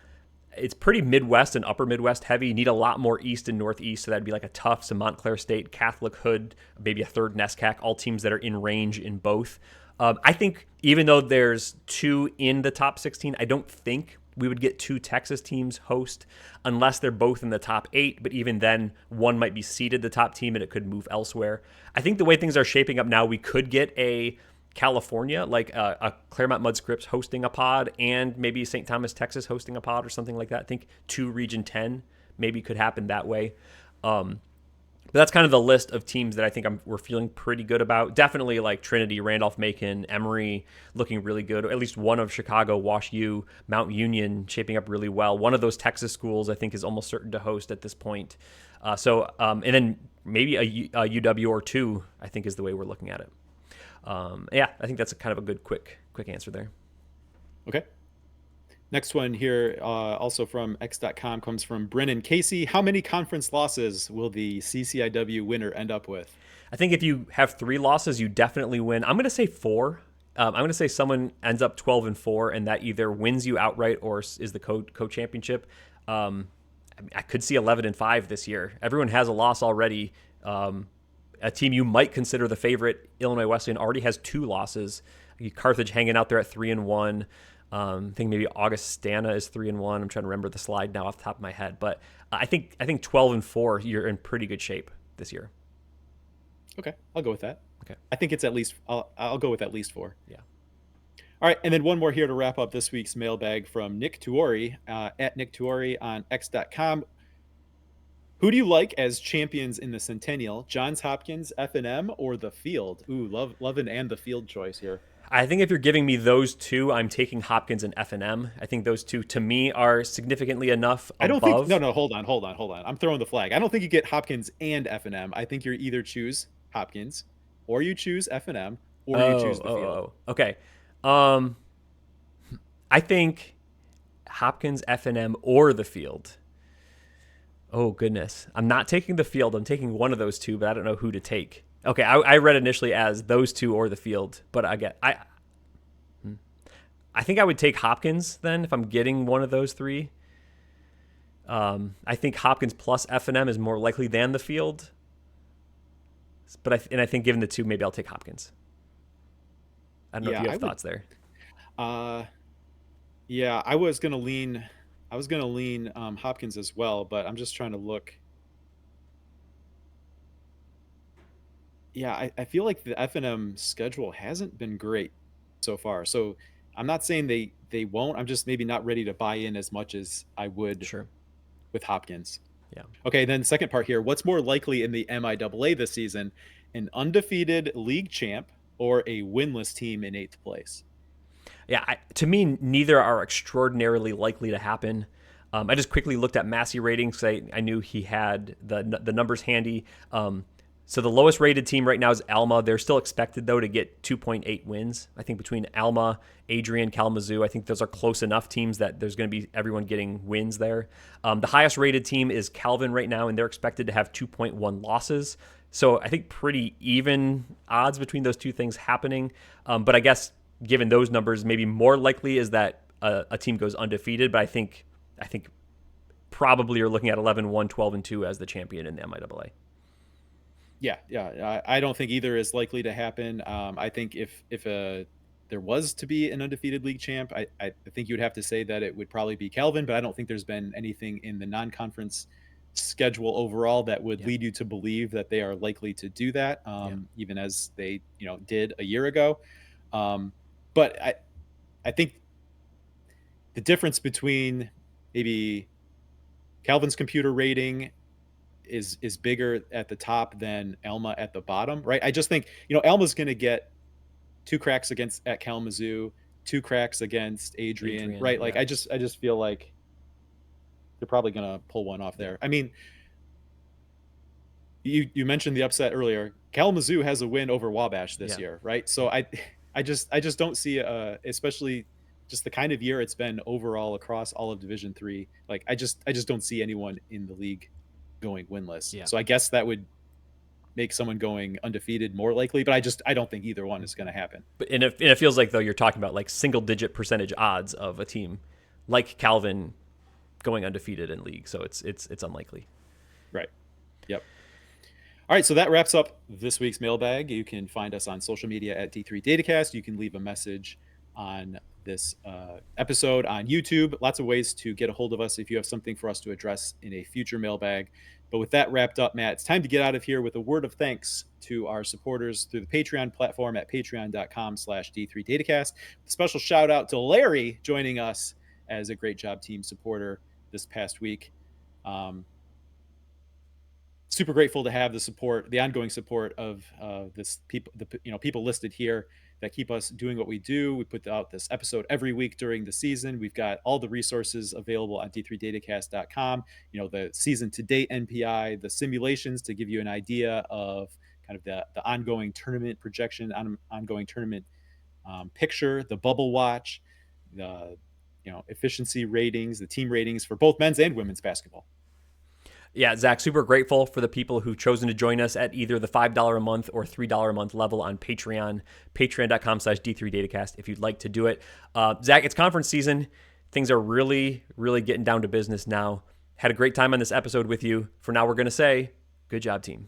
Speaker 2: It's pretty Midwest and upper Midwest heavy. You need a lot more East and Northeast, so that'd be like a Tufts, a Montclair State, Catholic Hood, maybe a third NESCAC, all teams that are in range in both. I think even though there's 2 in the top 16, I don't think we would get 2 Texas teams host unless they're both in the top 8, but even then, one might be seeded the top team and it could move elsewhere. I think the way things are shaping up now, we could get a California, like a Claremont Mudscripts hosting a pod, and maybe St. Thomas, Texas hosting a pod or something like that. I think 2 Region 10 maybe could happen that way. But But that's kind of the list of teams that I think we're feeling pretty good about. Definitely like Trinity, Randolph-Macon, Emory looking really good. At least one of Chicago, Wash U, Mount Union shaping up really well. One of those Texas schools I think is almost certain to host at this point. And then maybe a UW or two, I think is the way we're looking at it. Yeah, I think that's a kind of a good quick answer there.
Speaker 1: Okay. Next one here, also from X.com, comes from Brennan Casey. How many conference losses will the CCIW winner end up with?
Speaker 2: I think if you have 3 losses, you definitely win. I'm going to say 4. I'm going to say someone ends up 12-4, and that either wins you outright or is the co-championship. I could see 11-5 this year. Everyone has a loss already. A team you might consider the favorite, Illinois Wesleyan, already has 2 losses. Carthage hanging out there at 3-1. I think maybe Augustana is 3-1. I'm trying to remember the slide now off the top of my head, but I think 12-4, you're in pretty good shape this year.
Speaker 1: Okay, I'll go with that.
Speaker 2: Okay.
Speaker 1: I think it's at least, I'll go with at least 4.
Speaker 2: Yeah.
Speaker 1: All right, and then one more here to wrap up this week's mailbag from Nick Tuori, at Nick Tuori on X.com. Who do you like as champions in the Centennial? Johns Hopkins, F&M, or the Field? Ooh, loving and the Field choice here.
Speaker 2: I think if you're giving me those two, I'm taking Hopkins and F&M. I think those two, to me, are significantly enough
Speaker 1: I don't think,
Speaker 2: above.
Speaker 1: no, hold on. I'm throwing the flag. I don't think you get Hopkins and F&M. I think you either choose Hopkins, or you choose F&M, or you choose the Field.
Speaker 2: Okay. Um, I think Hopkins, F&M, or the Field. Oh, goodness. I'm not taking the Field. I'm taking one of those two, but I don't know who to take. Okay, I read initially as those two or the Field, but I think I would take Hopkins then if I'm getting one of those 3. I think Hopkins plus F&M is more likely than the Field, but I think given the 2, maybe I'll take Hopkins. I don't know if you have thoughts there.
Speaker 1: Yeah, I was gonna lean Hopkins as well, but I'm just trying to look. Yeah, I feel like the F&M schedule hasn't been great so far. So I'm not saying they won't. I'm just maybe not ready to buy in as much as I would
Speaker 2: Sure.
Speaker 1: with Hopkins.
Speaker 2: Yeah.
Speaker 1: Okay, then second part here. What's more likely in the MIAA this season? An undefeated league champ or a winless team in 8th place?
Speaker 2: Yeah, to me, neither are extraordinarily likely to happen. I just quickly looked at Massey ratings. I knew he had the numbers handy. So the lowest rated team right now is Alma. They're still expected, though, to get 2.8 wins. I think between Alma, Adrian, Kalamazoo, I think those are close enough teams that there's going to be everyone getting wins there. The highest rated team is Calvin right now, and they're expected to have 2.1 losses. So I think pretty even odds between those two things happening. But I guess given those numbers, maybe more likely is that a team goes undefeated. But I think probably you're looking at 11-1, 12-2 as the champion in the MIAA.
Speaker 1: Yeah. I don't think either is likely to happen. I think if there was to be an undefeated league champ, I think you'd have to say that it would probably be Calvin, but I don't think there's been anything in the non-conference schedule overall that would lead you to believe that they are likely to do that, even as they did a year ago. But I think the difference between maybe Calvin's computer rating is bigger at the top than Alma at the bottom, right? I just think Alma's going to get 2 cracks at Kalamazoo, 2 cracks against Adrian, right? Like I just feel like they're probably going to pull one off there. I mean, you mentioned the upset earlier. Kalamazoo has a win over Wabash this year, right? So I just don't see especially just the kind of year it's been overall across all of Division III. Like I just don't see anyone in the league going winless.
Speaker 2: Yeah.
Speaker 1: So I guess that would make someone going undefeated more likely, but I don't think either one is going to happen.
Speaker 2: But it feels like though you're talking about like single digit percentage odds of a team like Calvin going undefeated in league. So it's unlikely.
Speaker 1: Right. Yep. All right, so that wraps up this week's mailbag. You can find us on social media at D3 Datacast. You can leave a message on this episode on YouTube. Lots of ways to get a hold of us if you have something for us to address in a future mailbag. But with that wrapped up, Matt, it's time to get out of here with a word of thanks to our supporters through the Patreon platform at patreon.com/D3Datacast. A special shout out to Larry joining us as a Great Job Team supporter this past week. super grateful to have the support, the ongoing support of this people, people listed here that keep us doing what we do. We put out this episode every week during the season. We've got all the resources available on d3datacast.com. The season to date NPI, the simulations to give you an idea of kind of the ongoing tournament projection, ongoing tournament picture, the bubble watch, the efficiency ratings, the team ratings for both men's and women's basketball.
Speaker 2: Yeah, Zach, super grateful for the people who've chosen to join us at either the $5 a month or $3 a month level on Patreon, patreon.com/D3Datacast if you'd like to do it. Zach, it's conference season. Things are really, really getting down to business now. Had a great time on this episode with you. For now, we're going to say, good job, team.